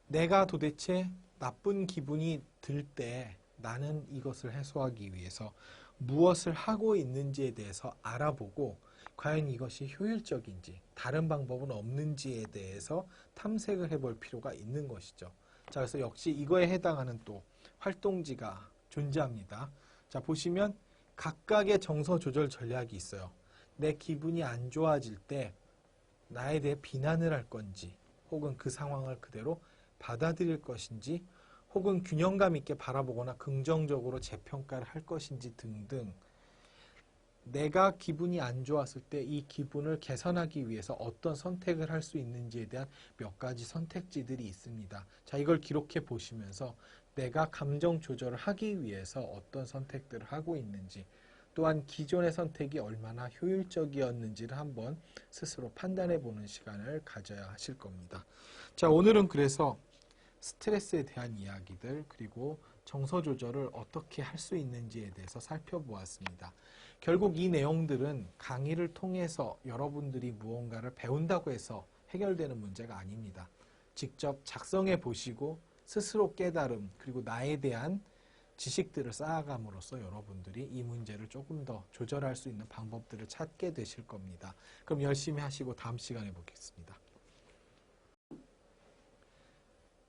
내가 도대체 나쁜 기분이 들 때 나는 이것을 해소하기 위해서 무엇을 하고 있는지에 대해서 알아보고 과연 이것이 효율적인지 다른 방법은 없는지에 대해서 탐색을 해볼 필요가 있는 것이죠. 자, 그래서 역시 이거에 해당하는 또 활동지가 존재합니다. 자, 보시면 각각의 정서 조절 전략이 있어요. 내 기분이 안 좋아질 때 나에 대해 비난을 할 건지 혹은 그 상황을 그대로 받아들일 것인지 혹은 균형감 있게 바라보거나 긍정적으로 재평가를 할 것인지 등등 내가 기분이 안 좋았을 때 이 기분을 개선하기 위해서 어떤 선택을 할 수 있는지에 대한 몇 가지 선택지들이 있습니다. 자, 이걸 기록해 보시면서 내가 감정 조절을 하기 위해서 어떤 선택들을 하고 있는지 또한 기존의 선택이 얼마나 효율적이었는지를 한번 스스로 판단해 보는 시간을 가져야 하실 겁니다. 자, 오늘은 그래서 스트레스에 대한 이야기들 그리고 정서 조절을 어떻게 할 수 있는지에 대해서 살펴보았습니다. 결국 이 내용들은 강의를 통해서 여러분들이 무언가를 배운다고 해서 해결되는 문제가 아닙니다. 직접 작성해 보시고 스스로 깨달음 그리고 나에 대한 지식들을 쌓아감으로써 여러분들이 이 문제를 조금 더 조절할 수 있는 방법들을 찾게 되실 겁니다. 그럼 열심히 하시고 다음 시간에 보겠습니다.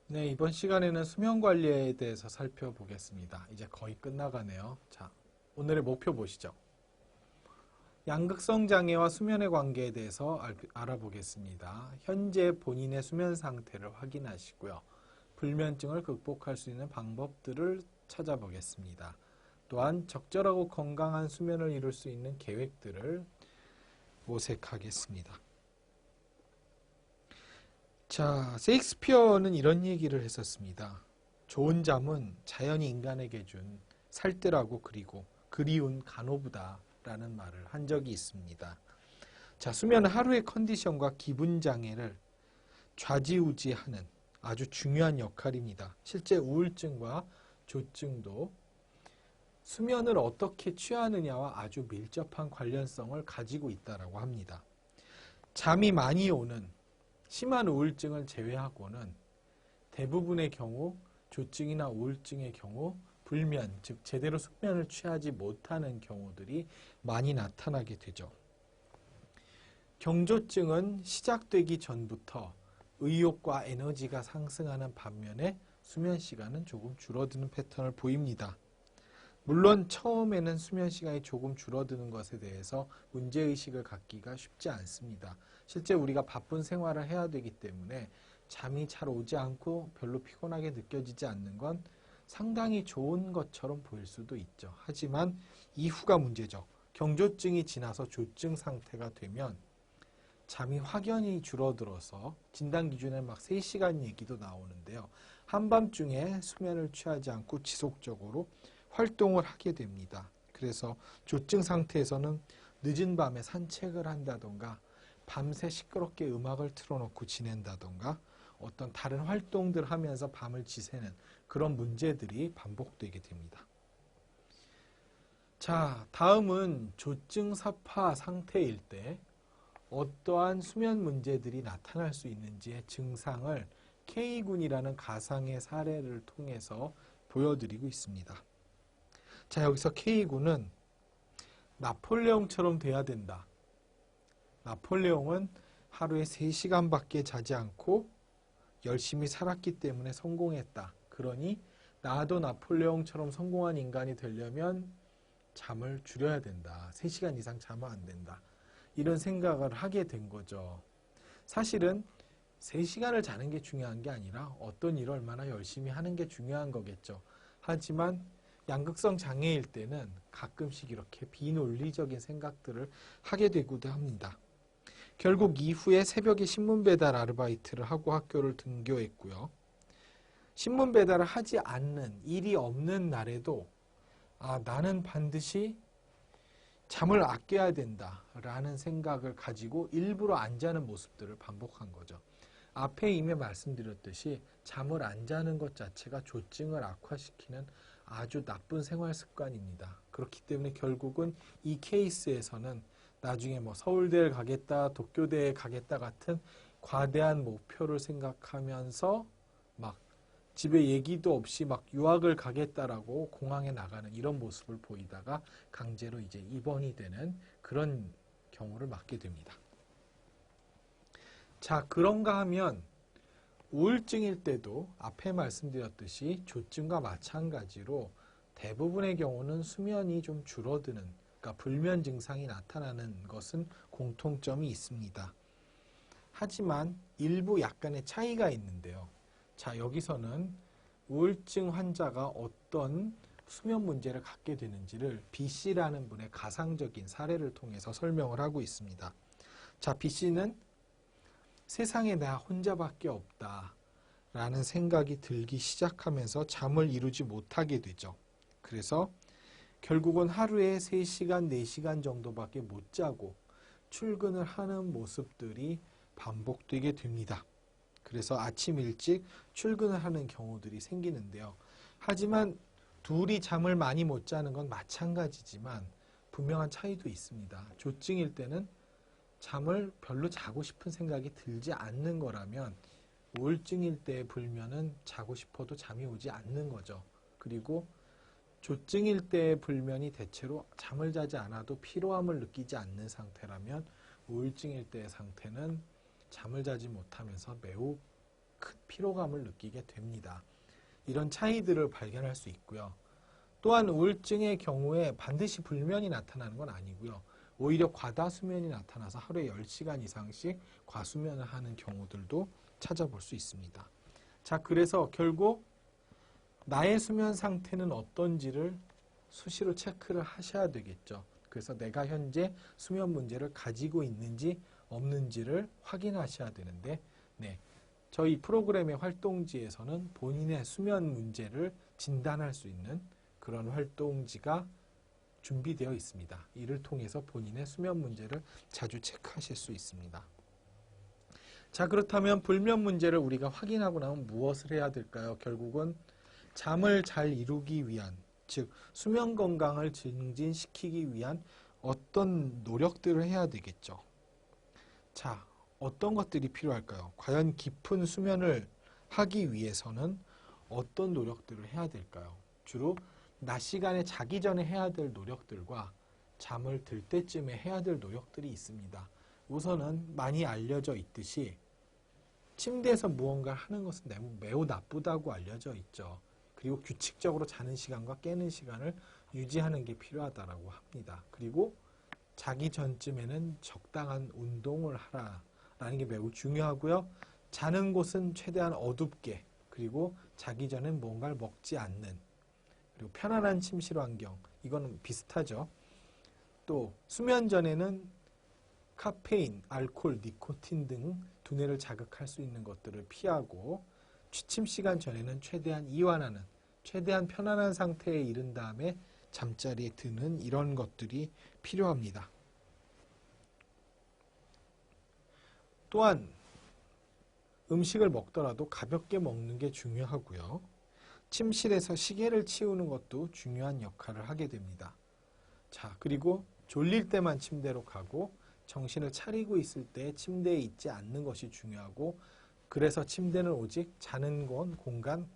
네, 이번 시간에는 수면 관리에 대해서 살펴보겠습니다. 이제 거의 끝나가네요. 자, 오늘의 목표 보시죠. 양극성 장애와 수면의 관계에 대해서 알아보겠습니다. 현재 본인의 수면 상태를 확인하시고요. 불면증을 극복할 수 있는 방법들을 찾아보겠습니다. 또한 적절하고 건강한 수면을 이룰 수 있는 계획들을 모색하겠습니다. 자, 셰익스피어는 이런 얘기를 했었습니다. 좋은 잠은 자연이 인간에게 준 살뜰하고 그리고 그리운 간호부다라는 말을 한 적이 있습니다. 자, 수면은 하루의 컨디션과 기분 장애를 좌지우지하는 아주 중요한 역할입니다. 실제 우울증과 조증도 수면을 어떻게 취하느냐와 아주 밀접한 관련성을 가지고 있다고 합니다. 잠이 많이 오는 심한 우울증을 제외하고는 대부분의 경우 조증이나 우울증의 경우 불면, 즉 제대로 숙면을 취하지 못하는 경우들이 많이 나타나게 되죠. 경조증은 시작되기 전부터 의욕과 에너지가 상승하는 반면에 수면 시간은 조금 줄어드는 패턴을 보입니다. 물론 처음에는 수면 시간이 조금 줄어드는 것에 대해서 문제의식을 갖기가 쉽지 않습니다. 실제 우리가 바쁜 생활을 해야 되기 때문에 잠이 잘 오지 않고 별로 피곤하게 느껴지지 않는 건 상당히 좋은 것처럼 보일 수도 있죠. 하지만 이후가 문제죠. 경조증이 지나서 조증 상태가 되면 잠이 확연히 줄어들어서 진단 기준에 막 3시간 얘기도 나오는데요. 한밤중에 수면을 취하지 않고 지속적으로 활동을 하게 됩니다. 그래서 조증 상태에서는 늦은 밤에 산책을 한다던가 밤새 시끄럽게 음악을 틀어놓고 지낸다던가 어떤 다른 활동들 하면서 밤을 지새는 그런 문제들이 반복되게 됩니다. 자, 다음은 조증사파 상태일 때 어떠한 수면 문제들이 나타날 수 있는지의 증상을 K군이라는 가상의 사례를 통해서 보여드리고 있습니다. 자, 여기서 K군은 나폴레옹처럼 돼야 된다. 나폴레옹은 하루에 3시간밖에 자지 않고 열심히 살았기 때문에 성공했다. 그러니 나도 나폴레옹처럼 성공한 인간이 되려면 잠을 줄여야 된다. 3시간 이상 자면 안 된다. 이런 생각을 하게 된 거죠. 사실은 3시간을 자는 게 중요한 게 아니라 어떤 일을 얼마나 열심히 하는 게 중요한 거겠죠. 하지만 양극성 장애일 때는 가끔씩 이렇게 비논리적인 생각들을 하게 되기도 합니다. 결국 이후에 새벽에 신문 배달 아르바이트를 하고 학교를 등교했고요. 신문 배달을 하지 않는, 일이 없는 날에도 나는 반드시 잠을 아껴야 된다라는 생각을 가지고 일부러 안 자는 모습들을 반복한 거죠. 앞에 이미 말씀드렸듯이 잠을 안 자는 것 자체가 조증을 악화시키는 아주 나쁜 생활 습관입니다. 그렇기 때문에 결국은 이 케이스에서는 나중에 뭐 서울대를 가겠다, 도쿄대에 가겠다 같은 과대한 목표를 생각하면서 막 집에 얘기도 없이 막 유학을 가겠다라고 공항에 나가는 이런 모습을 보이다가 강제로 이제 입원이 되는 그런 경우를 맞게 됩니다. 자, 그런가 하면 우울증일 때도 앞에 말씀드렸듯이 조증과 마찬가지로 대부분의 경우는 수면이 좀 줄어드는, 그러니까 불면 증상이 나타나는 것은 공통점이 있습니다. 하지만 일부 약간의 차이가 있는데요. 자, 여기서는 우울증 환자가 어떤 수면 문제를 갖게 되는지를 B씨라는 분의 가상적인 사례를 통해서 설명을 하고 있습니다. 자, B씨는 세상에 나 혼자밖에 없다 라는 생각이 들기 시작하면서 잠을 이루지 못하게 되죠. 그래서 결국은 하루에 3시간, 4시간 정도밖에 못 자고 출근을 하는 모습들이 반복되게 됩니다. 그래서 아침 일찍 출근을 하는 경우들이 생기는데요. 하지만 둘이 잠을 많이 못 자는 건 마찬가지지만 분명한 차이도 있습니다. 조증일 때는 잠을 별로 자고 싶은 생각이 들지 않는 거라면 우울증일 때의 불면은 자고 싶어도 잠이 오지 않는 거죠. 그리고 조증일 때의 불면이 대체로 잠을 자지 않아도 피로함을 느끼지 않는 상태라면 우울증일 때의 상태는 잠을 자지 못하면서 매우 큰 피로감을 느끼게 됩니다. 이런 차이들을 발견할 수 있고요. 또한 우울증의 경우에 반드시 불면이 나타나는 건 아니고요. 오히려 과다수면이 나타나서 하루에 10시간 이상씩 과수면을 하는 경우들도 찾아볼 수 있습니다. 자, 그래서 결국 나의 수면 상태는 어떤지를 수시로 체크를 하셔야 되겠죠. 그래서 내가 현재 수면 문제를 가지고 있는지 없는지를 확인하셔야 되는데, 저희 프로그램의 활동지에서는 본인의 수면 문제를 진단할 수 있는 그런 활동지가 준비되어 있습니다. 이를 통해서 본인의 수면 문제를 자주 체크하실 수 있습니다. 자, 그렇다면 불면 문제를 우리가 확인하고 나면 무엇을 해야 될까요? 결국은 잠을 잘 이루기 위한, 즉 수면 건강을 증진시키기 위한 어떤 노력들을 해야 되겠죠. 자, 어떤 것들이 필요할까요? 과연 깊은 수면을 하기 위해서는 어떤 노력들을 해야 될까요? 주로 낮 시간에 자기 전에 해야 될 노력들과 잠을 들 때쯤에 해야 될 노력들이 있습니다. 우선은 많이 알려져 있듯이 침대에서 무언가 하는 것은 매우 나쁘다고 알려져 있죠. 그리고 규칙적으로 자는 시간과 깨는 시간을 유지하는 게 필요하다고 합니다. 그리고 자기 전쯤에는 적당한 운동을 하라라는 게 매우 중요하고요. 자는 곳은 최대한 어둡게, 그리고 자기 전엔 뭔가를 먹지 않는, 그리고 편안한 침실 환경, 이거는 비슷하죠. 또 수면 전에는 카페인, 알코올, 니코틴 등 두뇌를 자극할 수 있는 것들을 피하고 취침 시간 전에는 최대한 이완하는, 최대한 편안한 상태에 이른 다음에 잠자리에 드는 이런 것들이 필요합니다. 또한 음식을 먹더라도 가볍게 먹는 게 중요하고요. 침실에서 시계를 치우는 것도 중요한 역할을 하게 됩니다. 자, 그리고 졸릴 때만 침대로 가고 정신을 차리고 있을 때 침대에 있지 않는 것이 중요하고, 그래서 침대는 오직 자는 공간,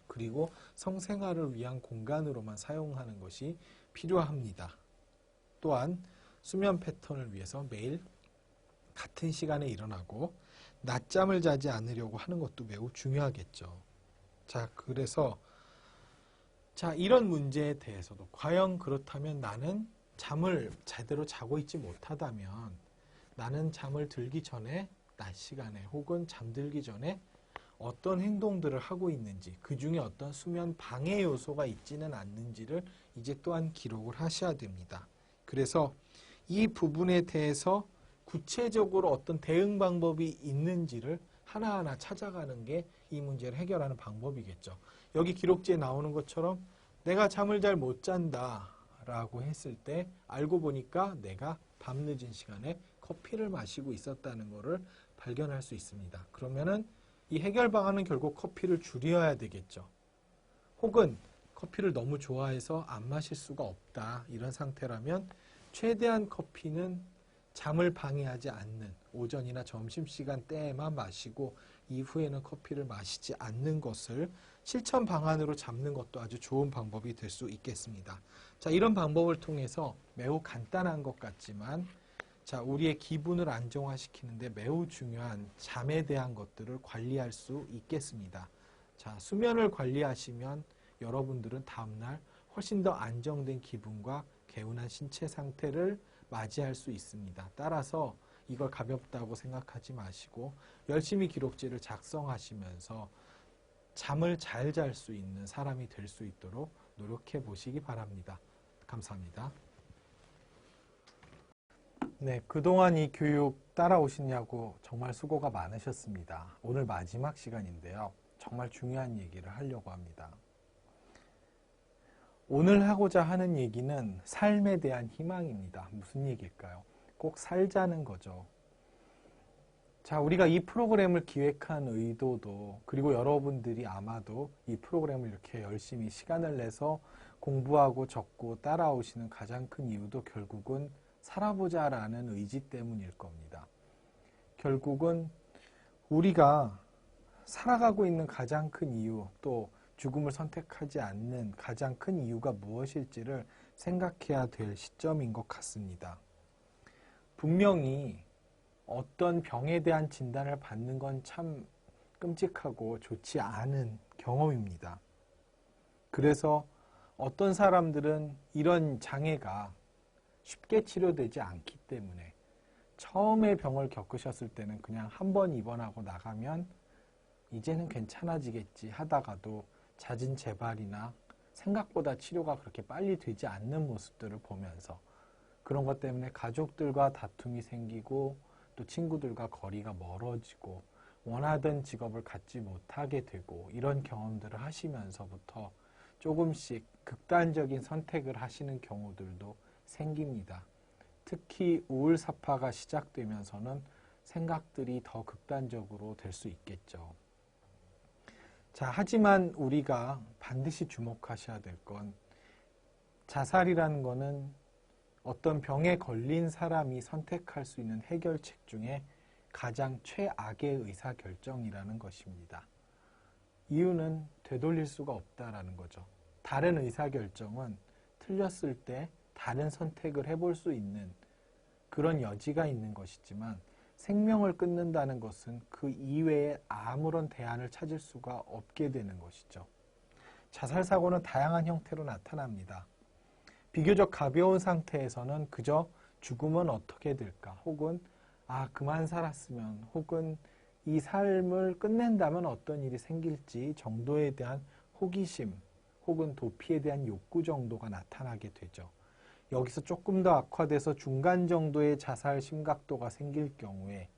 그리고 성생활을 위한 공간으로만 사용하는 것이 필요합니다. 또한 수면 패턴을 위해서 매일 같은 시간에 일어나고 낮잠을 자지 않으려고 하는 것도 매우 중요하겠죠. 자, 그래서 이런 문제에 대해서도 과연 그렇다면 나는 잠을 제대로 자고 있지 못하다면 나는 잠을 들기 전에 낮 시간에 혹은 잠들기 전에 어떤 행동들을 하고 있는지, 그 중에 어떤 수면 방해 요소가 있지는 않는지를 이제 또한 기록을 하셔야 됩니다. 그래서 이 부분에 대해서 구체적으로 어떤 대응 방법이 있는지를 하나하나 찾아가는 게 이 문제를 해결하는 방법이겠죠. 여기 기록지에 나오는 것처럼 내가 잠을 잘 못 잔다 라고 했을 때 알고 보니까 내가 밤늦은 시간에 커피를 마시고 있었다는 것을 발견할 수 있습니다. 그러면은 이 해결 방안은 결국 커피를 줄여야 되겠죠. 혹은 커피를 너무 좋아해서 안 마실 수가 없다, 이런 상태라면 최대한 커피는 잠을 방해하지 않는 오전이나 점심시간 때에만 마시고 이후에는 커피를 마시지 않는 것을 실천 방안으로 잡는 것도 아주 좋은 방법이 될 수 있겠습니다. 자, 이런 방법을 통해서 매우 간단한 것 같지만 우리의 기분을 안정화시키는데 매우 중요한 잠에 대한 것들을 관리할 수 있겠습니다. 자, 수면을 관리하시면 여러분들은 다음날 훨씬 더 안정된 기분과 개운한 신체 상태를 맞이할 수 있습니다. 따라서 이걸 가볍다고 생각하지 마시고 열심히 기록지를 작성하시면서 잠을 잘 잘 수 있는 사람이 될 수 있도록 노력해 보시기 바랍니다. 감사합니다. 네, 그동안 이 교육 따라오시냐고 정말 수고가 많으셨습니다. 오늘 마지막 시간인데요. 정말 중요한 얘기를 하려고 합니다. 오늘 하고자 하는 얘기는 삶에 대한 희망입니다. 무슨 얘기일까요? 꼭 살자는 거죠. 자, 우리가 이 프로그램을 기획한 의도도, 그리고 여러분들이 아마도 이 프로그램을 이렇게 열심히 시간을 내서 공부하고 적고 따라오시는 가장 큰 이유도 결국은 살아보자라는 의지 때문일 겁니다. 결국은 우리가 살아가고 있는 가장 큰 이유, 또 죽음을 선택하지 않는 가장 큰 이유가 무엇일지를 생각해야 될 시점인 것 같습니다. 분명히 어떤 병에 대한 진단을 받는 건 참 끔찍하고 좋지 않은 경험입니다. 그래서 어떤 사람들은 이런 장애가 쉽게 치료되지 않기 때문에 처음에 병을 겪으셨을 때는 그냥 한 번 입원하고 나가면 이제는 괜찮아지겠지 하다가도 잦은 재발이나 생각보다 치료가 그렇게 빨리 되지 않는 모습들을 보면서 그런 것 때문에 가족들과 다툼이 생기고 또 친구들과 거리가 멀어지고 원하던 직업을 갖지 못하게 되고, 이런 경험들을 하시면서부터 조금씩 극단적인 선택을 하시는 경우들도 생깁니다. 특히 우울사파가 시작되면서는 생각들이 더 극단적으로 될 수 있겠죠. 자, 하지만 우리가 반드시 주목하셔야 될 건, 자살이라는 거는 어떤 병에 걸린 사람이 선택할 수 있는 해결책 중에 가장 최악의 의사결정이라는 것입니다. 이유는 되돌릴 수가 없다라는 거죠. 다른 의사결정은 틀렸을 때 다른 선택을 해볼 수 있는 그런 여지가 있는 것이지만, 생명을 끊는다는 것은 그 이외에 아무런 대안을 찾을 수가 없게 되는 것이죠. 자살사고는 다양한 형태로 나타납니다. 비교적 가벼운 상태에서는 그저 죽으면 어떻게 될까, 혹은 그만 살았으면, 혹은 이 삶을 끝낸다면 어떤 일이 생길지 정도에 대한 호기심 혹은 도피에 대한 욕구 정도가 나타나게 되죠. 여기서 조금 더 악화돼서 중간 정도의 자살 심각도가 생길 경우에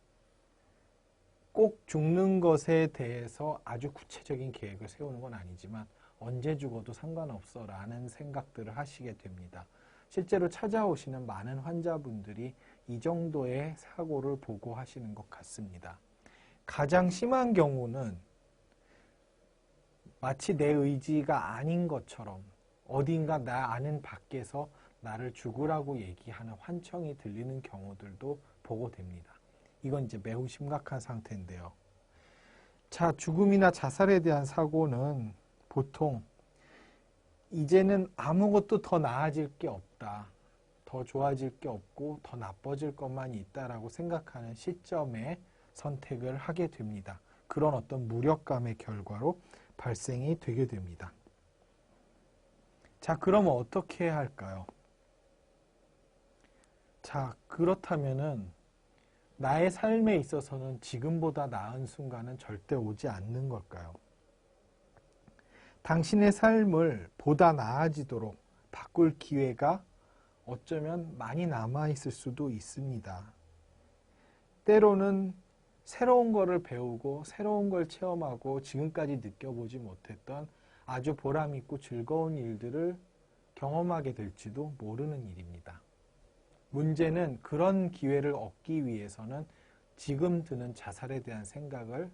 꼭 죽는 것에 대해서 아주 구체적인 계획을 세우는 건 아니지만 언제 죽어도 상관없어 라는 생각들을 하시게 됩니다. 실제로 찾아오시는 많은 환자분들이 이 정도의 사고를 보고하시는 것 같습니다. 가장 심한 경우는 마치 내 의지가 아닌 것처럼 어딘가 나 아는 밖에서 나를 죽으라고 얘기하는 환청이 들리는 경우들도 보고됩니다. 이건 이제 매우 심각한 상태인데요. 자, 죽음이나 자살에 대한 사고는 보통 이제는 아무것도 더 나아질 게 없다. 더 좋아질 게 없고 더 나빠질 것만 있다라고 생각하는 시점에 선택을 하게 됩니다. 그런 어떤 무력감의 결과로 발생이 되게 됩니다. 자, 그러면 어떻게 해야 할까요? 자, 그렇다면은 나의 삶에 있어서는 지금보다 나은 순간은 절대 오지 않는 걸까요? 당신의 삶을 보다 나아지도록 바꿀 기회가 어쩌면 많이 남아있을 수도 있습니다. 때로는 새로운 거를 배우고 새로운 걸 체험하고 지금까지 느껴보지 못했던 아주 보람있고 즐거운 일들을 경험하게 될지도 모르는 일입니다. 문제는 그런 기회를 얻기 위해서는 지금 드는 자살에 대한 생각을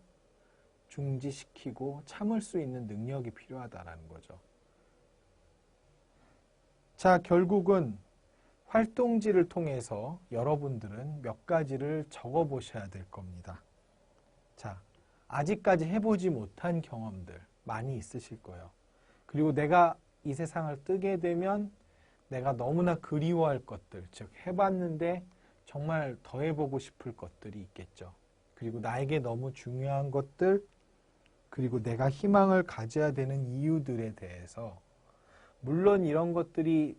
중지시키고 참을 수 있는 능력이 필요하다는 거죠. 자, 결국은 활동지를 통해서 여러분들은 몇 가지를 적어 보셔야 될 겁니다. 자, 아직까지 해보지 못한 경험들 많이 있으실 거예요. 그리고 내가 이 세상을 뜨게 되면 내가 너무나 그리워할 것들, 즉 해봤는데 정말 더 해보고 싶을 것들이 있겠죠. 그리고 나에게 너무 중요한 것들, 그리고 내가 희망을 가져야 되는 이유들에 대해서 물론 이런 것들이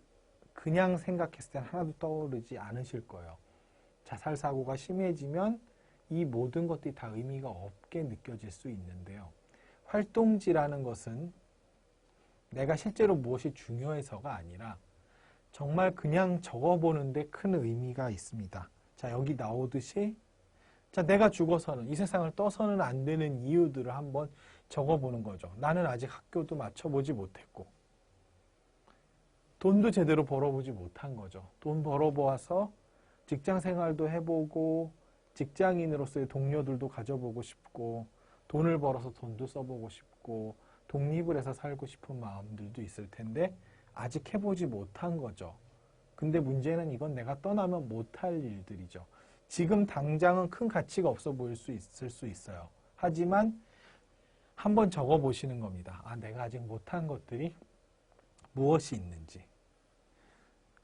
그냥 생각했을 땐 하나도 떠오르지 않으실 거예요. 자살 사고가 심해지면 이 모든 것들이 다 의미가 없게 느껴질 수 있는데요. 활동지라는 것은 내가 실제로 무엇이 중요해서가 아니라 정말 그냥 적어보는데 큰 의미가 있습니다. 자, 여기 나오듯이 자, 내가 죽어서는 이 세상을 떠서는 안 되는 이유들을 한번 적어보는 거죠. 나는 아직 학교도 마쳐보지 못했고 돈도 제대로 벌어보지 못한 거죠. 돈 벌어보아서 직장 생활도 해보고 직장인으로서의 동료들도 가져보고 싶고 돈을 벌어서 돈도 써보고 싶고 독립을 해서 살고 싶은 마음들도 있을 텐데 아직 해보지 못한 거죠. 근데 문제는 이건 내가 떠나면 못할 일들이죠. 지금 당장은 큰 가치가 없어 보일 수 있을 수 있어요. 하지만 한번 적어보시는 겁니다. 아, 내가 아직 못한 것들이 무엇이 있는지.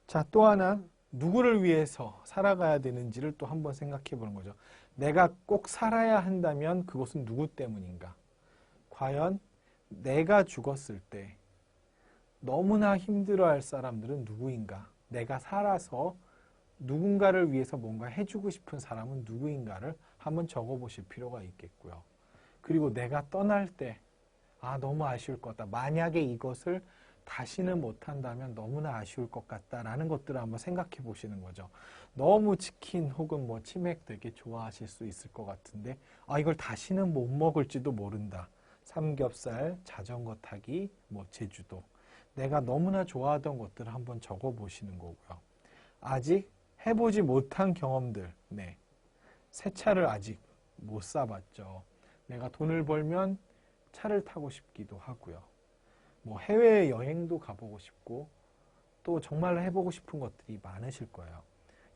자, 또 하나 누구를 위해서 살아가야 되는지를 또 한번 생각해 보는 거죠. 내가 꼭 살아야 한다면 그것은 누구 때문인가? 과연 내가 죽었을 때 너무나 힘들어할 사람들은 누구인가? 내가 살아서 누군가를 위해서 뭔가 해주고 싶은 사람은 누구인가를 한번 적어보실 필요가 있겠고요. 그리고 내가 떠날 때 아, 너무 아쉬울 것 같다. 만약에 이것을 다시는 못한다면 너무나 아쉬울 것 같다라는 것들을 한번 생각해 보시는 거죠. 너무 치킨 혹은 뭐 치맥 되게 좋아하실 수 있을 것 같은데 아, 이걸 다시는 못 먹을지도 모른다. 삼겹살, 자전거 타기, 뭐 제주도. 내가 너무나 좋아하던 것들을 한번 적어 보시는 거고요. 아직 해보지 못한 경험들, 네. 새 차를 아직 못 사봤죠. 내가 돈을 벌면 차를 타고 싶기도 하고요. 뭐 해외여행도 가보고 싶고 또 정말 해보고 싶은 것들이 많으실 거예요.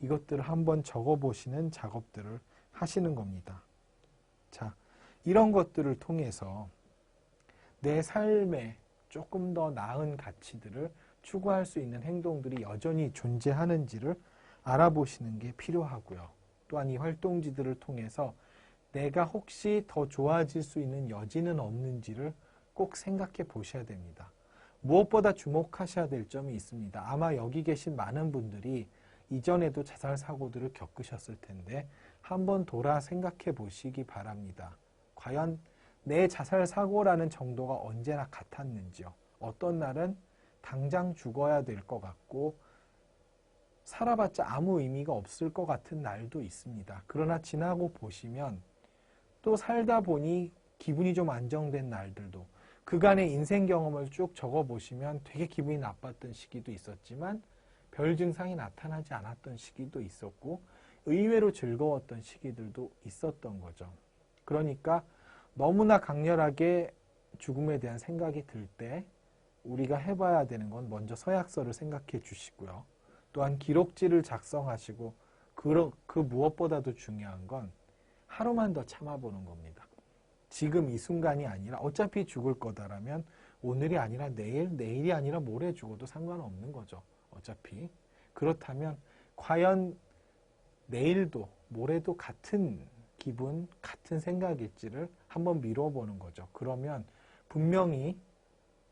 이것들을 한번 적어보시는 작업들을 하시는 겁니다. 자, 이런 것들을 통해서 내 삶에 조금 더 나은 가치들을 추구할 수 있는 행동들이 여전히 존재하는지를 알아보시는 게 필요하고요. 또한 이 활동지들을 통해서 내가 혹시 더 좋아질 수 있는 여지는 없는지를 꼭 생각해 보셔야 됩니다. 무엇보다 주목하셔야 될 점이 있습니다. 아마 여기 계신 많은 분들이 이전에도 자살 사고들을 겪으셨을 텐데 한번 돌아 생각해 보시기 바랍니다. 과연 내 자살 사고라는 정도가 언제나 같았는지요. 어떤 날은 당장 죽어야 될 것 같고 살아봤자 아무 의미가 없을 것 같은 날도 있습니다. 그러나 지나고 보시면 또 살다 보니 기분이 좀 안정된 날들도 그간의 인생 경험을 쭉 적어보시면 되게 기분이 나빴던 시기도 있었지만 별 증상이 나타나지 않았던 시기도 있었고 의외로 즐거웠던 시기들도 있었던 거죠. 그러니까 너무나 강렬하게 죽음에 대한 생각이 들 때 우리가 해봐야 되는 건 먼저 서약서를 생각해 주시고요. 또한 기록지를 작성하시고 그 무엇보다도 중요한 건 하루만 더 참아보는 겁니다. 지금 이 순간이 아니라 어차피 죽을 거다라면 오늘이 아니라 내일, 내일이 아니라 모레 죽어도 상관없는 거죠. 어차피. 그렇다면 과연 내일도 모레도 같은 기분, 같은 생각일지를 한번 미뤄보는 거죠. 그러면 분명히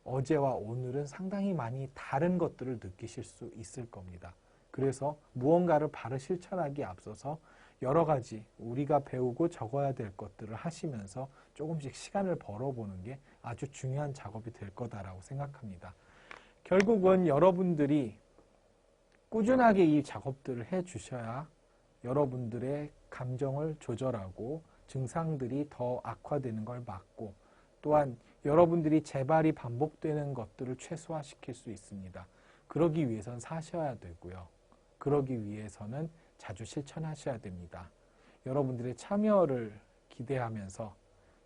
어제와 오늘은 상당히 많이 다른 것들을 느끼실 수 있을 겁니다. 그래서 무언가를 바로 실천하기에 앞서서 여러 가지 우리가 배우고 적어야 될 것들을 하시면서 조금씩 시간을 벌어보는 게 아주 중요한 작업이 될 거다라고 생각합니다. 결국은 여러분들이 꾸준하게 이 작업들을 해 주셔야 여러분들의 감정을 조절하고 증상들이 더 악화되는 걸 막고 또한 여러분들이 재발이 반복되는 것들을 최소화시킬 수 있습니다. 그러기 위해서는 사셔야 되고요. 그러기 위해서는 자주 실천하셔야 됩니다. 여러분들의 참여를 기대하면서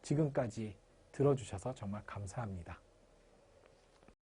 지금까지 들어주셔서 정말 감사합니다.